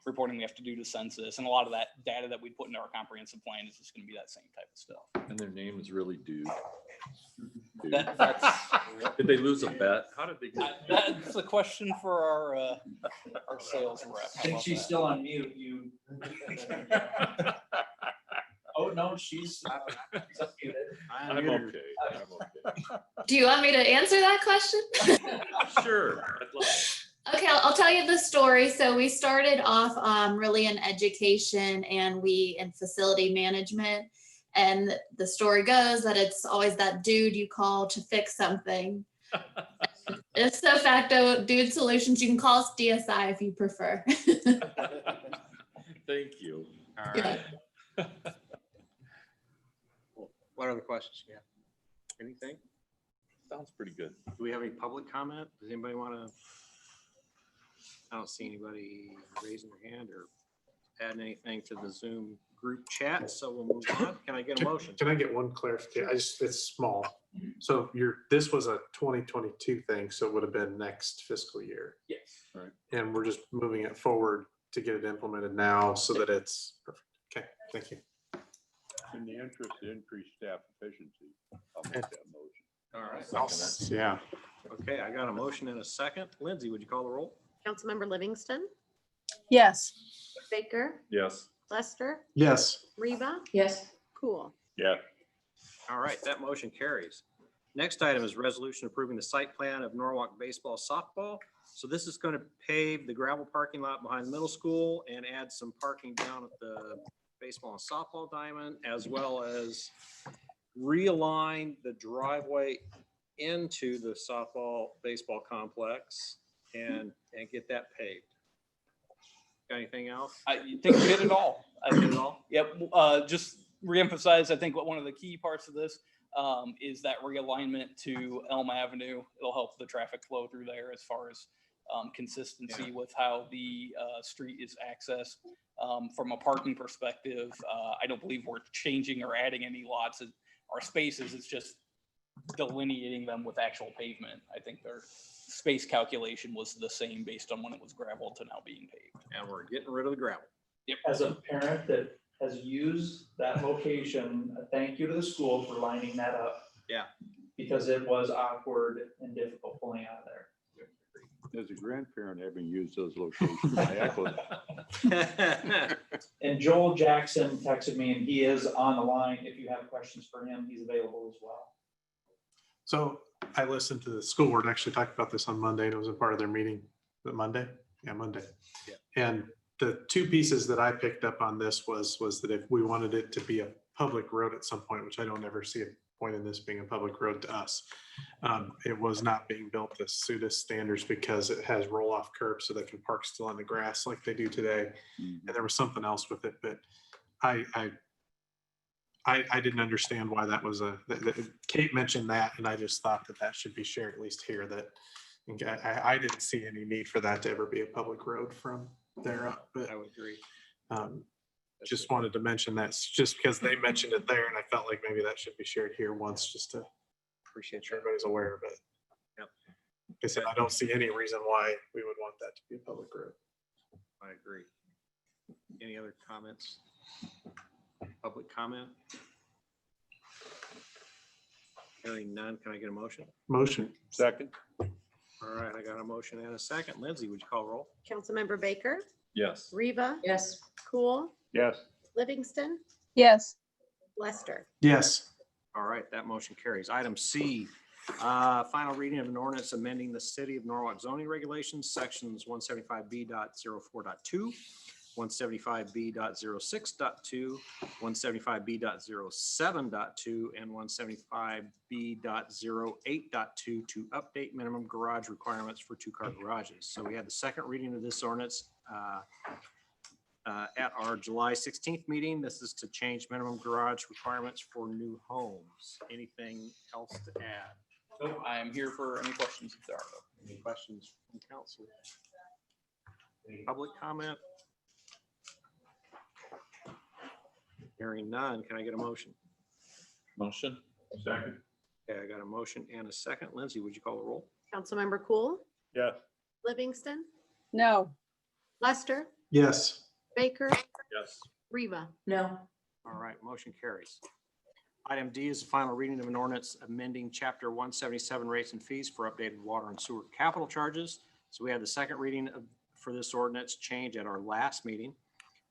reporting we have to do to census. And a lot of that data that we put into our comprehensive plan is just going to be that same type of stuff. And their name is really Dude. Dude. That's Did they lose a bet? How did they get? that's a question for our sales rep. I How think about she's that? still on mute, you. Oh, no, she's unmuted. I I'm unmuted her. okay. I'm okay. Do you want me to answer that question? Sure. I'd love it. Okay, I'll tell you the story. So we started off really in education and we in facility management. And the story goes that it's always that dude you call to fix something. It's de facto Dude Solutions. You can call us DSI if you prefer. Thank you. All Yeah. right. What other questions? Yeah. Anything? Sounds pretty good. Do we have any public comment? Does anybody want to? I don't see anybody raising their hand or adding anything to the Zoom group chat, so we'll move on. Can I get a motion? Can I get one clarification? It's small. So this was a 2022 thing, so it would have been next fiscal year. Yes. And we're just moving it forward to get it implemented now so that it's perfect. Okay, thank you. In the interest of increased staff efficiency, I'll make that motion. All right. Yeah. Okay, I got a motion in a second. Lindsay, would you call the roll? Councilmember Livingston, Yes. Baker, Yes. Lester, Yes. Reba, Yes. Cool. Yeah, All right, that motion carries. Next item is resolution approving the site plan of Norwalk baseball softball. So this is going to pave the gravel parking lot behind the middle school and add some parking down at the baseball and softball diamond, as well as realign the driveway into the softball baseball complex and get that paved. Got anything else? I think we did it all. I Did it all? Yep. Just reemphasize, I think one of the key parts of this is that realignment to Elm Avenue. It'll help the traffic flow through there as far as consistency with how the street is accessed. From a parking perspective, I don't believe we're changing or adding any lots or spaces. It's just delineating them with actual pavement. I think their space calculation was the same based on when it was gravel to now being paved. And we're getting rid of the gravel. As a parent that has used that location, a thank you to the school for lining that up. Yeah. Because it was awkward and difficult pulling out of there. as a grandparent, having used those locations, I echo that. And Joel Jackson texted me and he is on the line. If you have questions for him, he's available as well. So I listened to the school board actually talk about this on Monday, and it was a part of their meeting. Was it Monday? Yeah, Monday. Yeah. And the two pieces that I picked up on this was that if we wanted it to be a public road at some point, which I don't ever see a point in this being a public road to us, it was not being built to SUDA standards because it has roll off curbs so they can park still on the grass like they do today. And there was something else with it, but I I didn't understand why that was Kate mentioned that, and I just thought that that should be shared at least here, that I didn't see any need for that to ever be a public road from there up, but I would agree. just wanted to mention that just because they mentioned it there, and I felt like maybe that should be shared here once, just to Appreciate make sure that. everybody's aware of it. Yep. Like I said, I don't see any reason why we would want that to be a public road. I agree. Any other comments? Public comment? Hearing none, can I get a motion? Motion. Second? All right, I got a motion and a second. Lindsay, would you call roll? Councilmember Baker, Yes. Reva, Yes. Cool, Yes. Livingston, Yes. Lester. Yes. All right, that motion carries. Item C, final reading of an ordinance amending the City of Norwalk zoning regulations, sections 175B.04.2, 175B.06.2, 175B.07.2, and 175B.08.2 to update minimum garage requirements for two-car garages. So we had the second reading of this ordinance at our July 16th meeting. This is to change minimum garage requirements for new homes. Anything else to add? So I am here for any questions if there are. Any questions from council? Any public comment? Hearing none, can I get a motion? Motion? Second? Okay, I got a motion and a second. Lindsay, would you call the roll? Councilmember Cool, Yes. Livingston, No. Lester, Yes. Baker, Yes. Reva. No. All right, motion carries. Item D is the final reading of an ordinance amending Chapter 177 rates and fees for updated water and sewer capital charges. So we had the second reading for this ordinance change at our last meeting.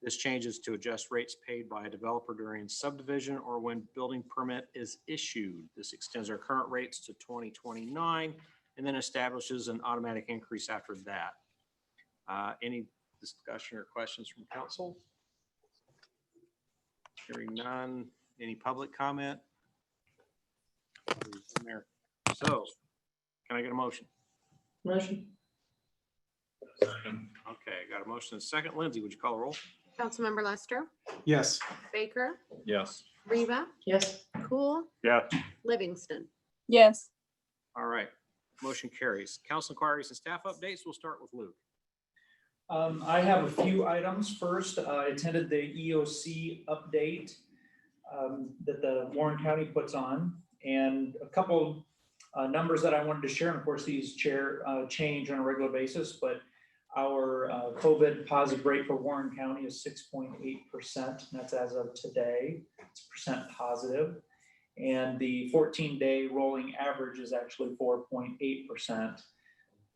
This change is to adjust rates paid by a developer during subdivision or when building permit is issued. This extends our current rates to 2029 and then establishes an automatic increase after that. Any discussion or questions from council? Hearing none. Any public comment? So, can I get a motion? Motion. Second. Okay, got a motion and a second. Lindsay, would you call a roll? Councilmember Lester, Yes. Baker, Yes. Reva, Yes. Cool, Yes. Livingston. Yes. All right, motion carries. Council inquiries and staff updates. We'll start with Luke. I have a few items. First, I attended the EOC update that the Warren County puts on, and a couple numbers that I wanted to share. And of course, these change on a regular basis, but our COVID positive rate for Warren County is 6.8%. That's as of today. It's percent positive. And the 14-day rolling average is actually 4.8%.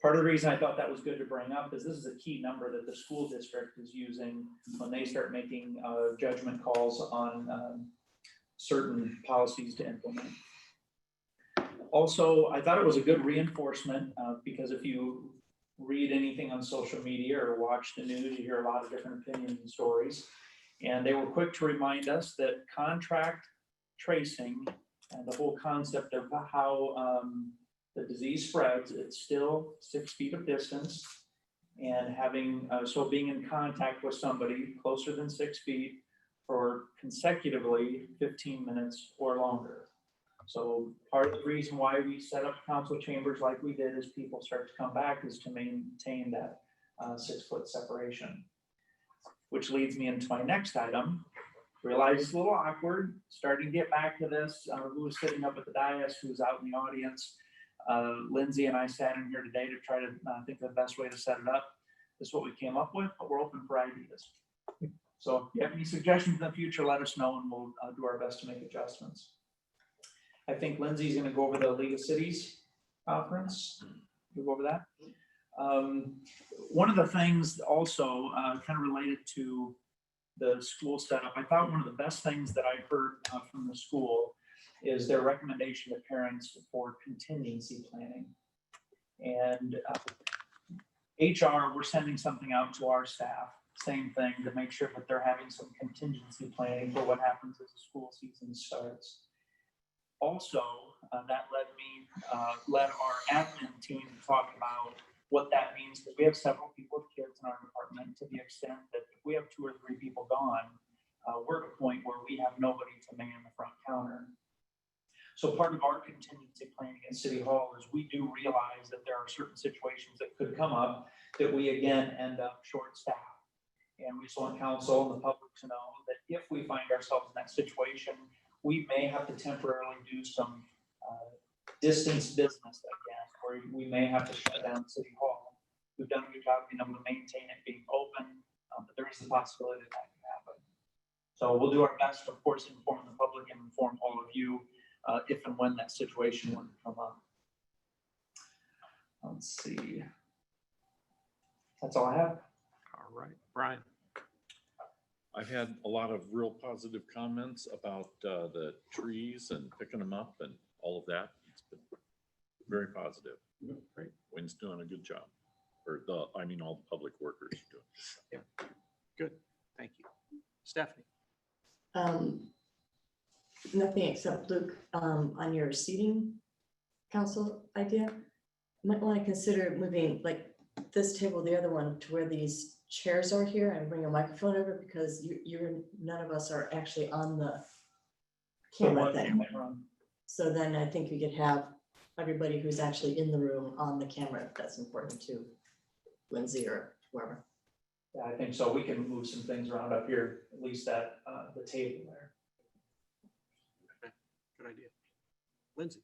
Part of the reason I thought that was good to bring up is this is a key number that the school district is using when they start making judgment calls on certain policies to implement. Also, I thought it was a good reinforcement because if you read anything on social media or watch the news, you hear a lot of different opinions and stories. And they were quick to remind us that contact tracing and the whole concept of how the disease spreads, it's still 6 feet of distance, and having so being in contact with somebody closer than 6 feet for consecutively 15 minutes or longer. So part of the reason why we set up council chambers like we did as people start to come back is to maintain that 6 foot separation. Which leads me into my next item. Realize it's a little awkward, starting to get back to this. Who was sitting up at the dais, who's out in the audience. Lindsay and I sat in here today to try to think of the best way to set it up. This is what we came up with, but we're open for ideas. So if you have any suggestions in the future, let us know and we'll do our best to make adjustments. I think Lindsay's going to go over the League of Cities conference. We'll go over that. One of the things also kind of related to the school setup, I thought one of the best things that I heard from the school is their recommendation to parents for contingency planning. And HR, we're sending something out to our staff, same thing, to make sure that they're having some contingency planning for what happens as the school season starts. Also, that led our admin team to talk about what that means, because we have several people with kids in our department, to the extent that if we have 2 or 3 people gone, we're at a point where we have nobody to man the front counter. So part of our contingency planning at City Hall is we do realize that there are certain situations that could come up that we again end up short-staffed. And we just want council and the public to know that if we find ourselves in that situation, we may have to temporarily do some distance business again, where we may have to shut down City Hall. We've done a good job being able to maintain it being open, but there is the possibility that that can happen. So we'll do our best to, of course, inform the public and inform all of you if and when that situation were to come up. Let's see. That's all I have. All right, Brian. I've had a lot of real positive comments about the trees and picking them up and all of that. It's been very positive. Great. Wayne's doing a good job. Or I mean, all the public workers are doing. Yeah. Good. Thank you. Stephanie. Nothing except Luke, on your seating council idea, you might want to consider moving like this table, the other one, to where these chairs are here, and bring a microphone over, because none of us are actually on the camera thing. So then I think we could have everybody who's actually in the room on the camera, if that's important to Lindsay or whoever. Yeah, I think so. We can move some things around up here, at least at the table there. Okay. Good idea. Lindsay.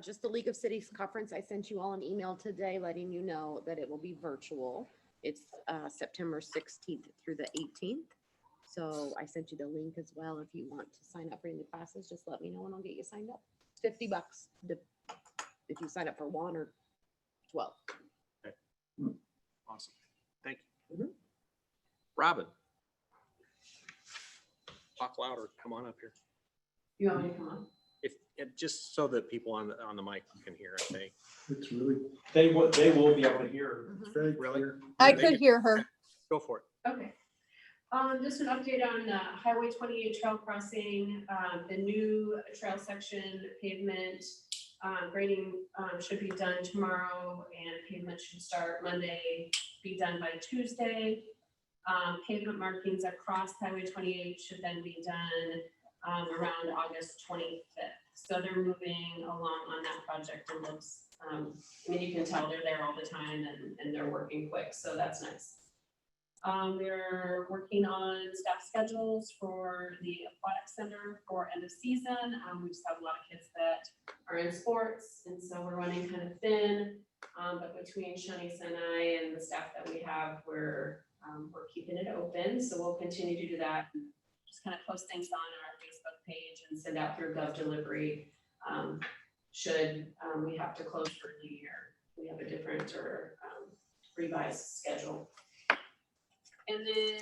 Just the League of Cities conference. I sent you all an email today letting you know that it will be virtual. It's September 16th through the 18th. So I sent you the link as well. If you want to sign up for any classes, just let me know and I'll get you signed up. It's $50 if you sign up for 1 or 12. Okay. Awesome. Thank you. Robin. Talk louder. Come on up here. You want me to come on? If just so that people on the mic can hear it. It's really, They will be able to hear. it's very Really? clear. I could hear her. Go for it. Okay. Just an update on Highway 28 trail crossing, the new trail section pavement, grading should be done tomorrow, and pavement should start Monday, be done by Tuesday. Pavement markings across Highway 28 should then be done around August 25th. So they're moving along on that project, and looks, I mean, you can tell they're there all the time and they're working quick, so that's nice. We're working on staff schedules for the aquatic center for end of season. We just have a lot of kids that are in sports, and so we're running kind of thin. But between Shanice and I and the staff that we have, we're keeping it open. So we'll continue to do that. Just kind of post things on our Facebook page and send out through Gov Delivery. Should we have to close for the year, we have a different or revised schedule. And then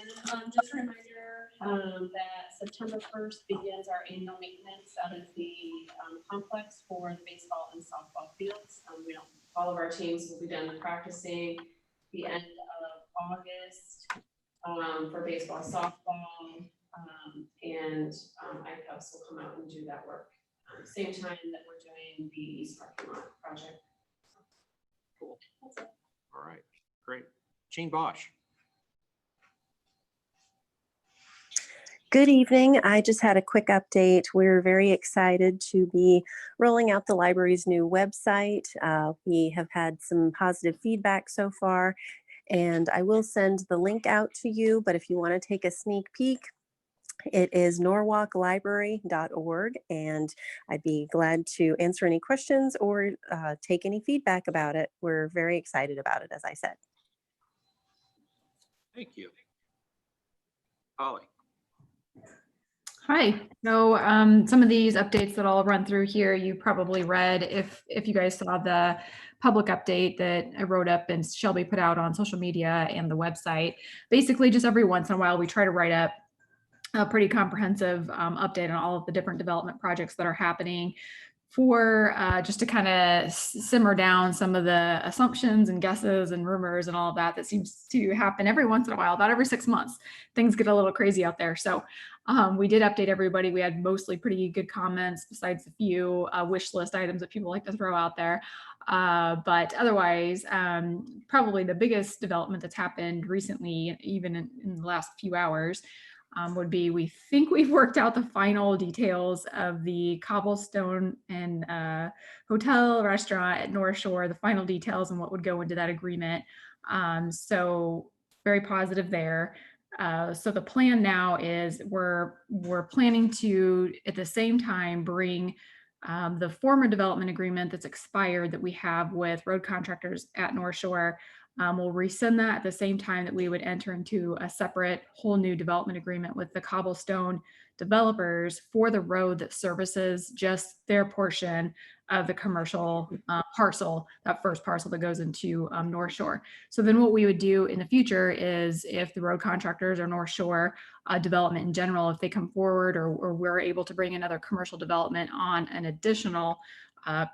just a reminder that September 1st begins our annual maintenance out of the complex for the baseball and softball fields. All of our teams will be done practicing the end of August for baseball, softball, and ICUPs will come out and do that work. Same time that we're doing the East Parking Lot project. Cool. That's it. All right. Great. Jean Bosch. Good evening. I just had a quick update. We're very excited to be rolling out the library's new website. We have had some positive feedback so far, and I will send the link out to you, but if you want to take a sneak peek, it is norwalklibrary.org, and I'd be glad to answer any questions or take any feedback about it. We're very excited about it, as I said. Thank you. Holly. Hi. So some of these updates that I'll run through here, you probably read if you guys saw the public update that I wrote up and Shelby put out on social media and the website. Basically, just every once in a while, we try to write up a pretty comprehensive update on all of the different development projects that are happening for just to kind of simmer down some of the assumptions and guesses and rumors and all of that seems to happen every once in a while. About every 6 months, things get a little crazy out there. So we did update everybody. We had mostly pretty good comments besides a few wish list items that people like to throw out there. But otherwise, probably the biggest development that's happened recently, even in the last few hours, would be, we think we've worked out the final details of the cobblestone and hotel restaurant at North Shore, the final details and what would go into that agreement. So very positive there. So the plan now is we're planning to, at the same time, bring the former development agreement that's expired that we have with road contractors at North Shore. We'll rescind that at the same time that we would enter into a separate whole new development agreement with the cobblestone developers for the road that services just their portion of the commercial parcel, that first parcel that goes into North Shore. So then what we would do in the future is if the road contractors or North Shore development in general, if they come forward or we're able to bring another commercial development on an additional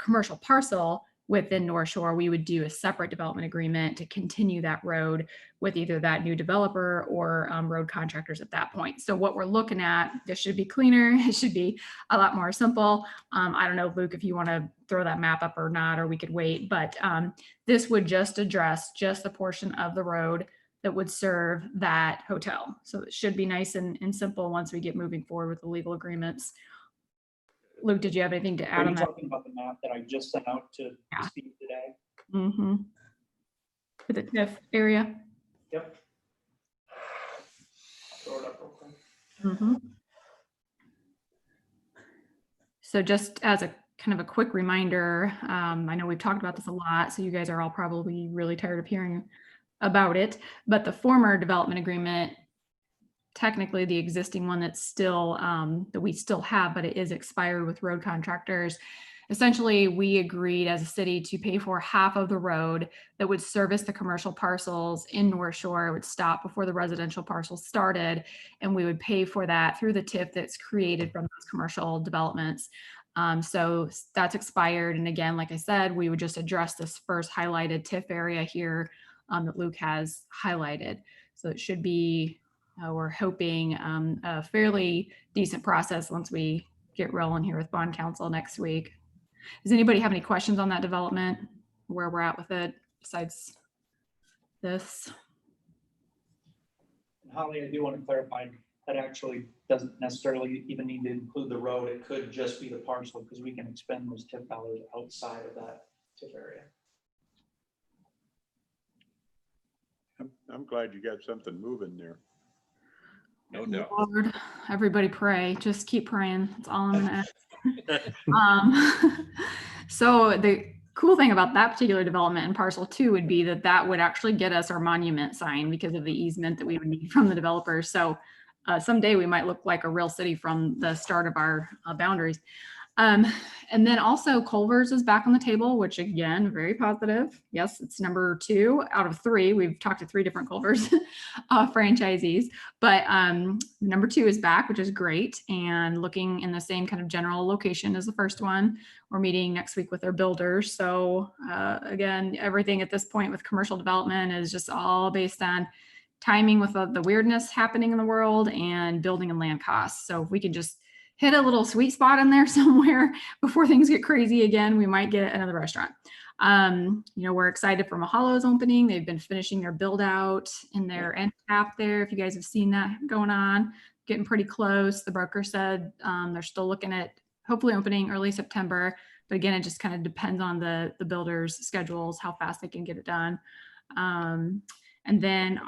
commercial parcel within North Shore, we would do a separate development agreement to continue that road with either that new developer or road contractors at that point. So what we're looking at, this should be cleaner. It should be a lot more simple. I don't know, Luke, if you want to throw that map up or not, or we could wait, but this would just address just the portion of the road that would serve that hotel. So it should be nice and simple once we get moving forward with the legal agreements. Luke, did you have anything to add Are on you that? talking about the map that I just sent out to Steve today? Mm-hmm. For the TIF area? Yep. Throw it up real quick. Mm-hmm. So just as a kind of a quick reminder, I know we've talked about this a lot, so you guys are all probably really tired of hearing about it, but the former development agreement, technically the existing one that's still, that we still have, but it is expired with road contractors. Essentially, we agreed as a city to pay for half of the road that would service the commercial parcels in North Shore. It would stop before the residential parcels started, and we would pay for that through the TIF that's created from those commercial developments. So that's expired. And again, like I said, we would just address this first highlighted TIF area here that Luke has highlighted. So it should be, we're hoping, a fairly decent process once we get rolling here with bond council next week. Does anybody have any questions on that development, where we're at with it besides this? And Holly, I do want to clarify, that actually doesn't necessarily even need to include the road. It could just be the parcel, because we can expend those TIF dollars outside of that TIF area. I'm glad you got something moving there. No doubt. Lord, everybody pray. Just keep praying. That's all I'm gonna ask. So the cool thing about that particular development in parcel 2 would be that that would actually get us our monument sign because of the easement that we would need from the developers. So someday we might look like a real city from the start of our boundaries. And then also Culver's is back on the table, which again, very positive. Yes, it's number 2 out of 3. We've talked to 3 different Culver's franchisees, but number 2 is back, which is great. And looking in the same kind of general location as the first one. We're meeting next week with their builders. So again, everything at this point with commercial development is just all based on timing with the weirdness happening in the world and building and land costs. So if we can just hit a little sweet spot in there somewhere before things get crazy again, we might get another restaurant. You know, we're excited for Mahalo's opening. They've been finishing their build out in their end cap there. If you guys have seen that going on, getting pretty close. The broker said they're still looking at hopefully opening early September. But again, it just kind of depends on the builders' schedules, how fast they can get it done. And then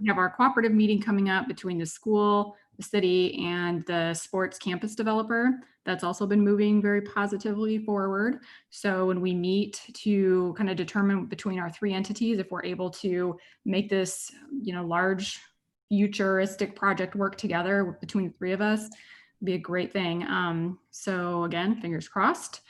we have our cooperative meeting coming up between the school, the city, and the sports campus developer. That's also been moving very positively forward. So when we meet to kind of determine between our 3 entities, if we're able to make this, you know, large futuristic project work together between the 3 of us, it'd be a great thing. So again, fingers crossed.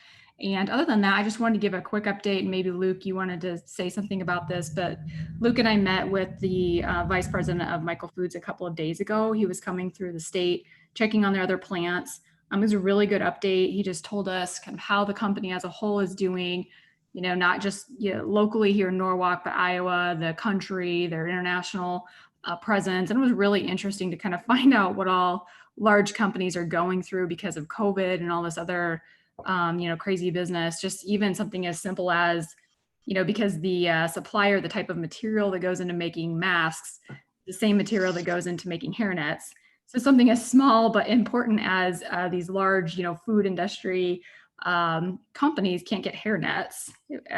And other than that, I just wanted to give a quick update. Maybe Luke, you wanted to say something about this, but Luke and I met with the vice president of Michael Foods a couple of days ago. He was coming through the state, checking on their other plants. It was a really good update. He just told us kind of how the company as a whole is doing, you know, not just locally here in Norwalk, but Iowa, the country, their international presence. And it was really interesting to kind of find out what all large companies are going through because of COVID and all this other you know, crazy business. Just even something as simple as, you know, because the supplier, the type of material that goes into making masks, the same material that goes into making hairnets. So something as small but important as these large, food industry companies can't get hair nets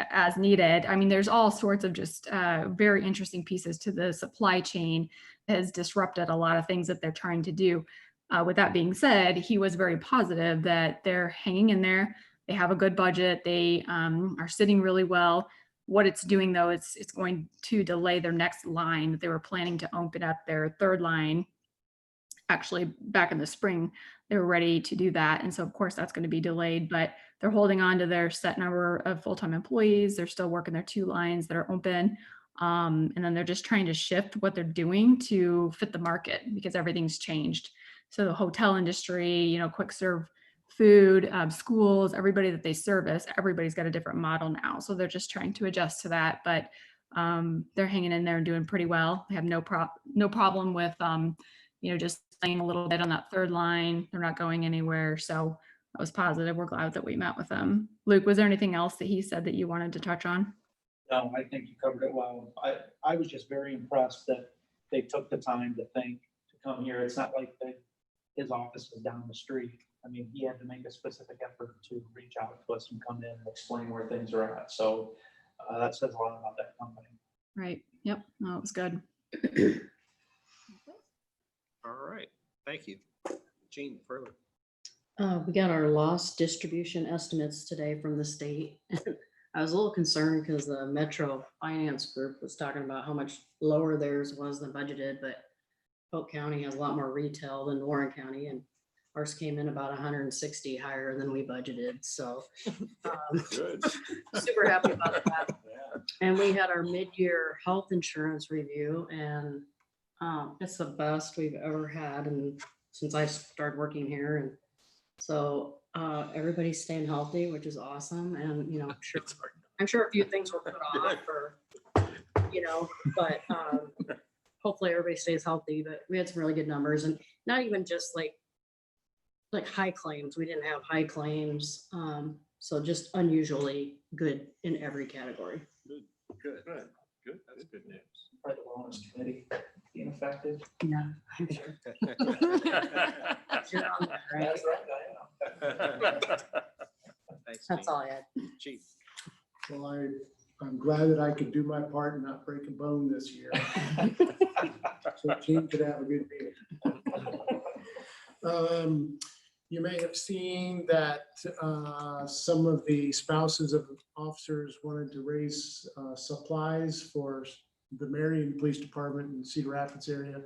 as needed. I mean, there's all sorts of just very interesting pieces to the supply chain that has disrupted a lot of things that they're trying to do. With that being said, he was very positive that they're hanging in there. They have a good budget. They are sitting really well. What it's doing though, it's going to delay their next line. They were planning to open up their third line actually back in the spring. They were ready to do that. And so of course that's going to be delayed, but they're holding on to their set number of full-time employees. They're still working their 2 lines that are open. And then they're just trying to shift what they're doing to fit the market because everything's changed. So the hotel industry, quick serve food, schools, everybody that they service, everybody's got a different model now. So they're just trying to adjust to that, but they're hanging in there and doing pretty well. They have no problem with, just playing a little bit on that third line. They're not going anywhere. So that was positive. We're glad that we met with them. Luke, was there anything else that he said that you wanted to touch on? No, I think you covered it well. I was just very impressed that they took the time to think to come here. It's not like his office is down the street. I mean, he had to make a specific effort to reach out to us and come in and explain where things are at. So that says a lot about that company. Right. Yep. No, it was good. All right, thank you. Gene, further. We got our loss distribution estimates today from the state. I was a little concerned because the Metro Finance Group was talking about how much lower theirs was than budgeted, but Polk County has a lot more retail than Warren County, and ours came in about 160 higher than we budgeted. So Good. super happy about that. And we had our mid-year health insurance review, and it's the best we've ever had, and since I started working here, and so everybody's staying healthy, which is awesome. And I'm sure a few things were put off, or but hopefully everybody stays healthy. But we had some really good numbers, and not even just like high claims. We didn't have high claims, so just unusually good in every category. Good. That's good news. By the wellness committee being effective. Yeah, I'm sure. You're on that, right? That's right, I am. Thanks, That's Gene. all I had. Chief. Well, I'm glad that I could do my part and not break a bone this year. So Gene could have a good meeting. You may have seen that some of the spouses of officers wanted to raise supplies for the Marion Police Department in Cedar Rapids area.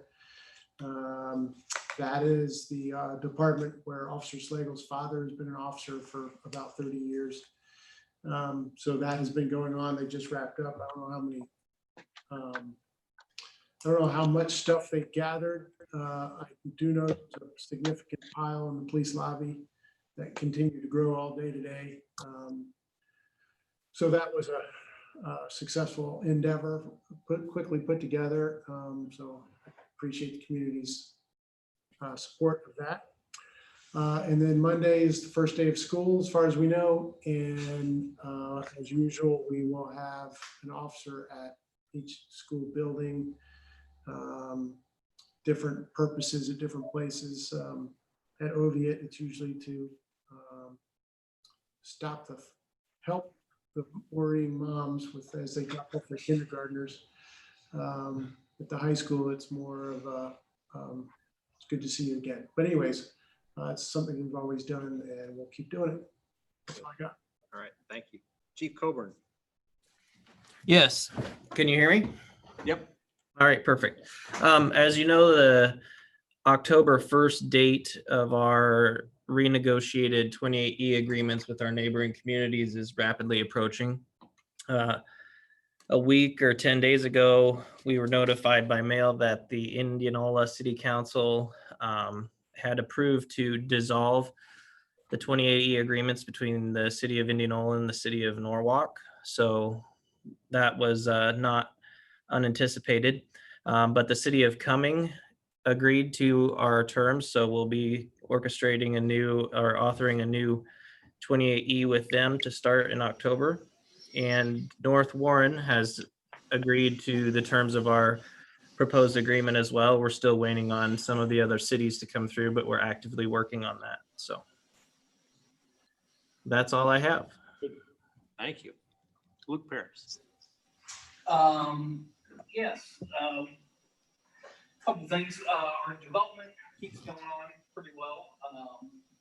That is the department where Officer Slagle's father has been an officer for about 30 years. So that has been going on. They just wrapped up. I don't know how many, I don't know how much stuff they gathered. I do know there's a significant pile in the police lobby that continued to grow all day today. So that was a successful endeavor, quickly put together. So I appreciate the community's support of that. And then Monday is the first day of school, as far as we know. And as usual, we will have an officer at each school building, different purposes at different places. At Oviatt, it's usually to help the worrying moms with as they drop off their kindergartners. At the high school, it's more of a, it's good to see you again. But anyways, it's something we've always done and we'll keep doing it. That's all I got. All right, thank you. Chief Coburn. Yes, can you hear me? Yep. All right, perfect. As you know, the October 1st date of our renegotiated 28E agreements with our neighboring communities is rapidly approaching. A week or 10 days ago, we were notified by mail that the Indianola City Council had approved to dissolve the 28E agreements between the city of Indianola and the city of Norwalk. So that was not unanticipated, but the city of Cumming agreed to our terms. So we'll be orchestrating authoring a new 28E with them to start in October. And North Warren has agreed to the terms of our proposed agreement as well. We're still waiting on some of the other cities to come through, but we're actively working on that. So that's all I have. Thank you. Luke Paris. Yes, couple things, our development keeps going on pretty well.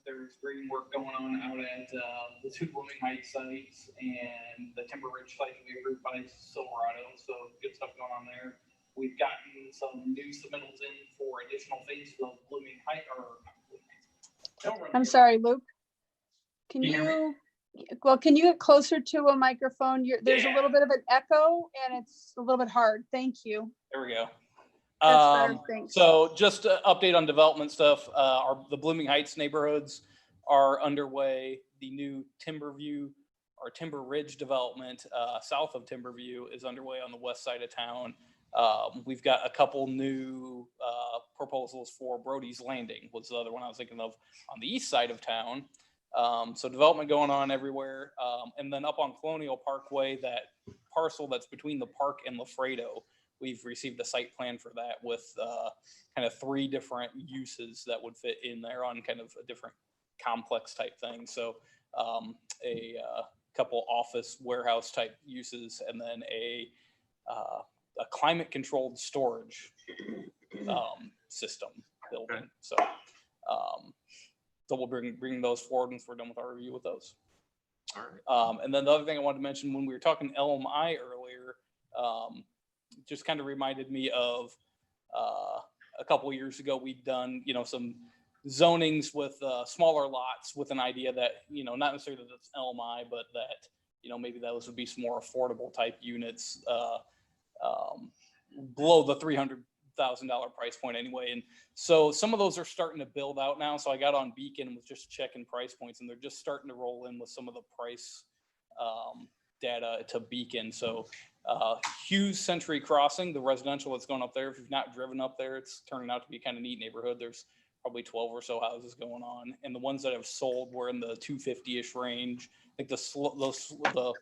There's grading work going on out at, the two Blooming Heights sites and the Timber Ridge site we approved by Silverado, so good stuff going on there. We've gotten some new submittals in for additional phases of Blooming Heights, or not Blooming Heights. I'm sorry, Luke. Can Can you hear can you get closer to a microphone? There's a Yeah. little bit of an echo and it's a little bit hard. Thank you. There we go. That's better, thanks. So just to update on development stuff, the Blooming Heights neighborhoods are underway. The new Timberview or Timber Ridge development south of Timberview is underway on the west side of town. We've got a couple new proposals for Brody's Landing, was the other one I was thinking of, on the east side of town. So development going on everywhere. And then up on Colonial Parkway, that parcel that's between the park and Lafredo, we've received a site plan for that with kind of 3 different uses that would fit in there on kind of a different complex type thing. So a couple office warehouse type uses, and then a climate controlled storage system building. So so we'll bring those forward once we're done with our review with those. All right. And then the other thing I wanted to mention, when we were talking LMI earlier, just kind of reminded me of a couple of years ago, we'd done, some zonings with smaller lots with an idea that, not necessarily that it's LMI, but that, maybe those would be some more affordable type units below the $300,000 price point anyway. And so some of those are starting to build out now. So I got on Beacon and was just checking price points, and they're just starting to roll in with some of the price data to Beacon. So Hughes Century Crossing, the residential that's going up there, if you've not driven up there, it's turning out to be a kind of neat neighborhood. There's probably 12 or so houses going on, and the ones that have sold were in the 250-ish range. I think the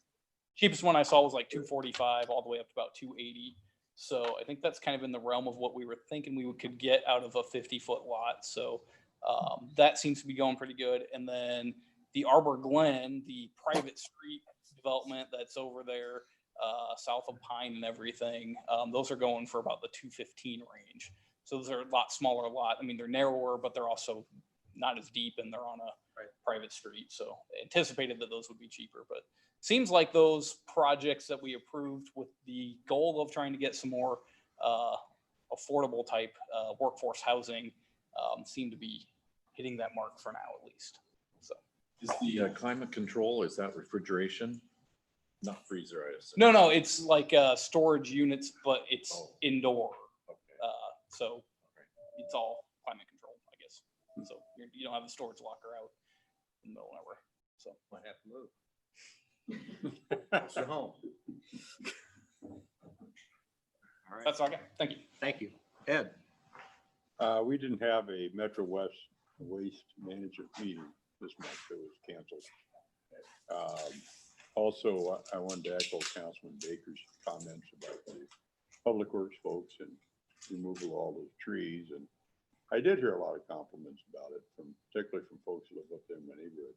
cheapest one I saw was like 245 all the way up to about 280. So I think that's kind of in the realm of what we were thinking we could get out of a 50-foot lot. So that seems to be going pretty good. And then the Arbor Glen, the private street development that's over there south of Pine and everything, those are going for about the 215 range. So those are a lot smaller lot. I mean, they're narrower, but they're also not as deep, and they're on a private street. So anticipated that those would be cheaper, but seems like those projects that we approved with the goal of trying to get some more affordable type workforce housing seem to be hitting that mark for now, at least. So Is the climate control, is that refrigeration? Not freezer, I assume. no, it's like storage units, but it's indoor. Okay. So it's all climate controlled, I guess. So you don't have the storage locker out in the middle of nowhere. So Might have to move. So home. All right. that's all I got. Thank you. Thank you. Ed. We didn't have a Metro West Waste Management meeting this month. It was canceled. Also, I wanted to echo Councilman Baker's comments about the public works folks and removal of all those trees. And I did hear a lot of compliments about it, particularly from folks who live up there in my neighborhood.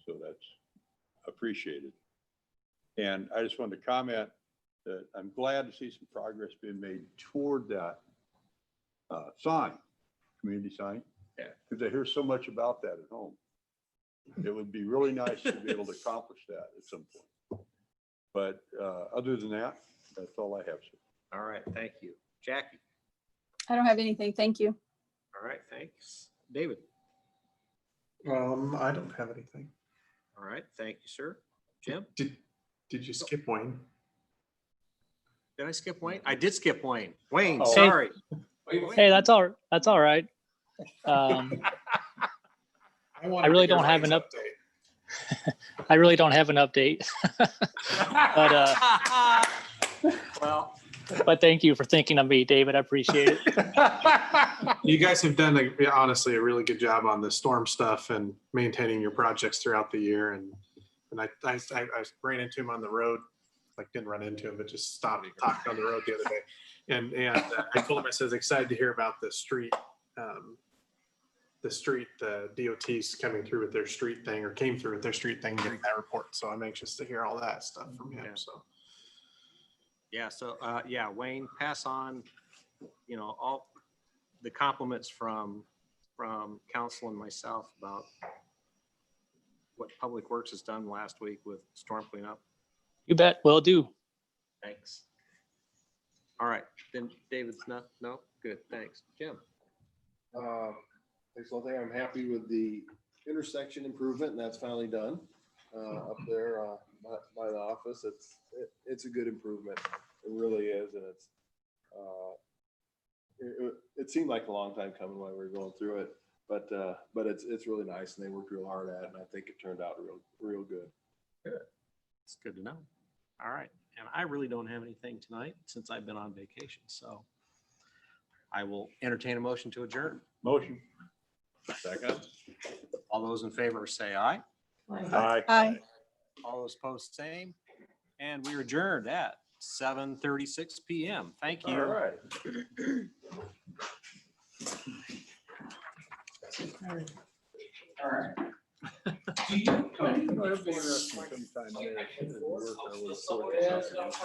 So that's appreciated. And I just wanted to comment that I'm glad to see some progress being made toward that sign, community sign. Yeah. Because I hear so much about that at home. It would be really nice to be able to accomplish that at some point. But other than that, that's all I have, sir. All right. Thank you. Jackie. I don't have anything. Thank you. All right. Thanks. David. I don't have anything. All right. Thank you, sir. Jim. Did you skip Wayne? Did I skip Wayne? I did skip Wayne. Wayne, Oh. sorry. Hey, that's all right. I really don't have an update. I really don't have an update. But thank you for thinking of me, David. I appreciate it. You guys have done honestly a really good job on the storm stuff and maintaining your projects throughout the year. And I ran into him on the road, like didn't run into him, but just stopped talking on the road the other day. And I told him, I says, excited to hear about the DOT's coming through with their street thing, or came through with their street thing, getting that report. So I'm anxious to hear all that stuff from him, Yeah. so. Yeah, so, yeah, Wayne, pass on, all the compliments from council and myself about what Public Works has done last week with storm cleanup. You bet. Will do. Thanks. All right, then David's not, no, good, thanks. Jim? Thanks, one thing, I'm happy with the intersection improvement, and that's finally done up there by the office. It's a good improvement. It really is, and it seemed like a long time coming while we were going through it, but it's really nice, and they worked real hard at it, and I think it turned out real good. Good. It's good to know. All right, and I really don't have anything tonight since I've been on vacation, so I will entertain a motion to adjourn. Motion. Second. All those in favor say aye. Aye. Aye. All those opposed, same. And we are adjourned at 7:36 PM. Thank you. All right. All right. It'll be interesting sometime there. Work on what sort of stuff it is.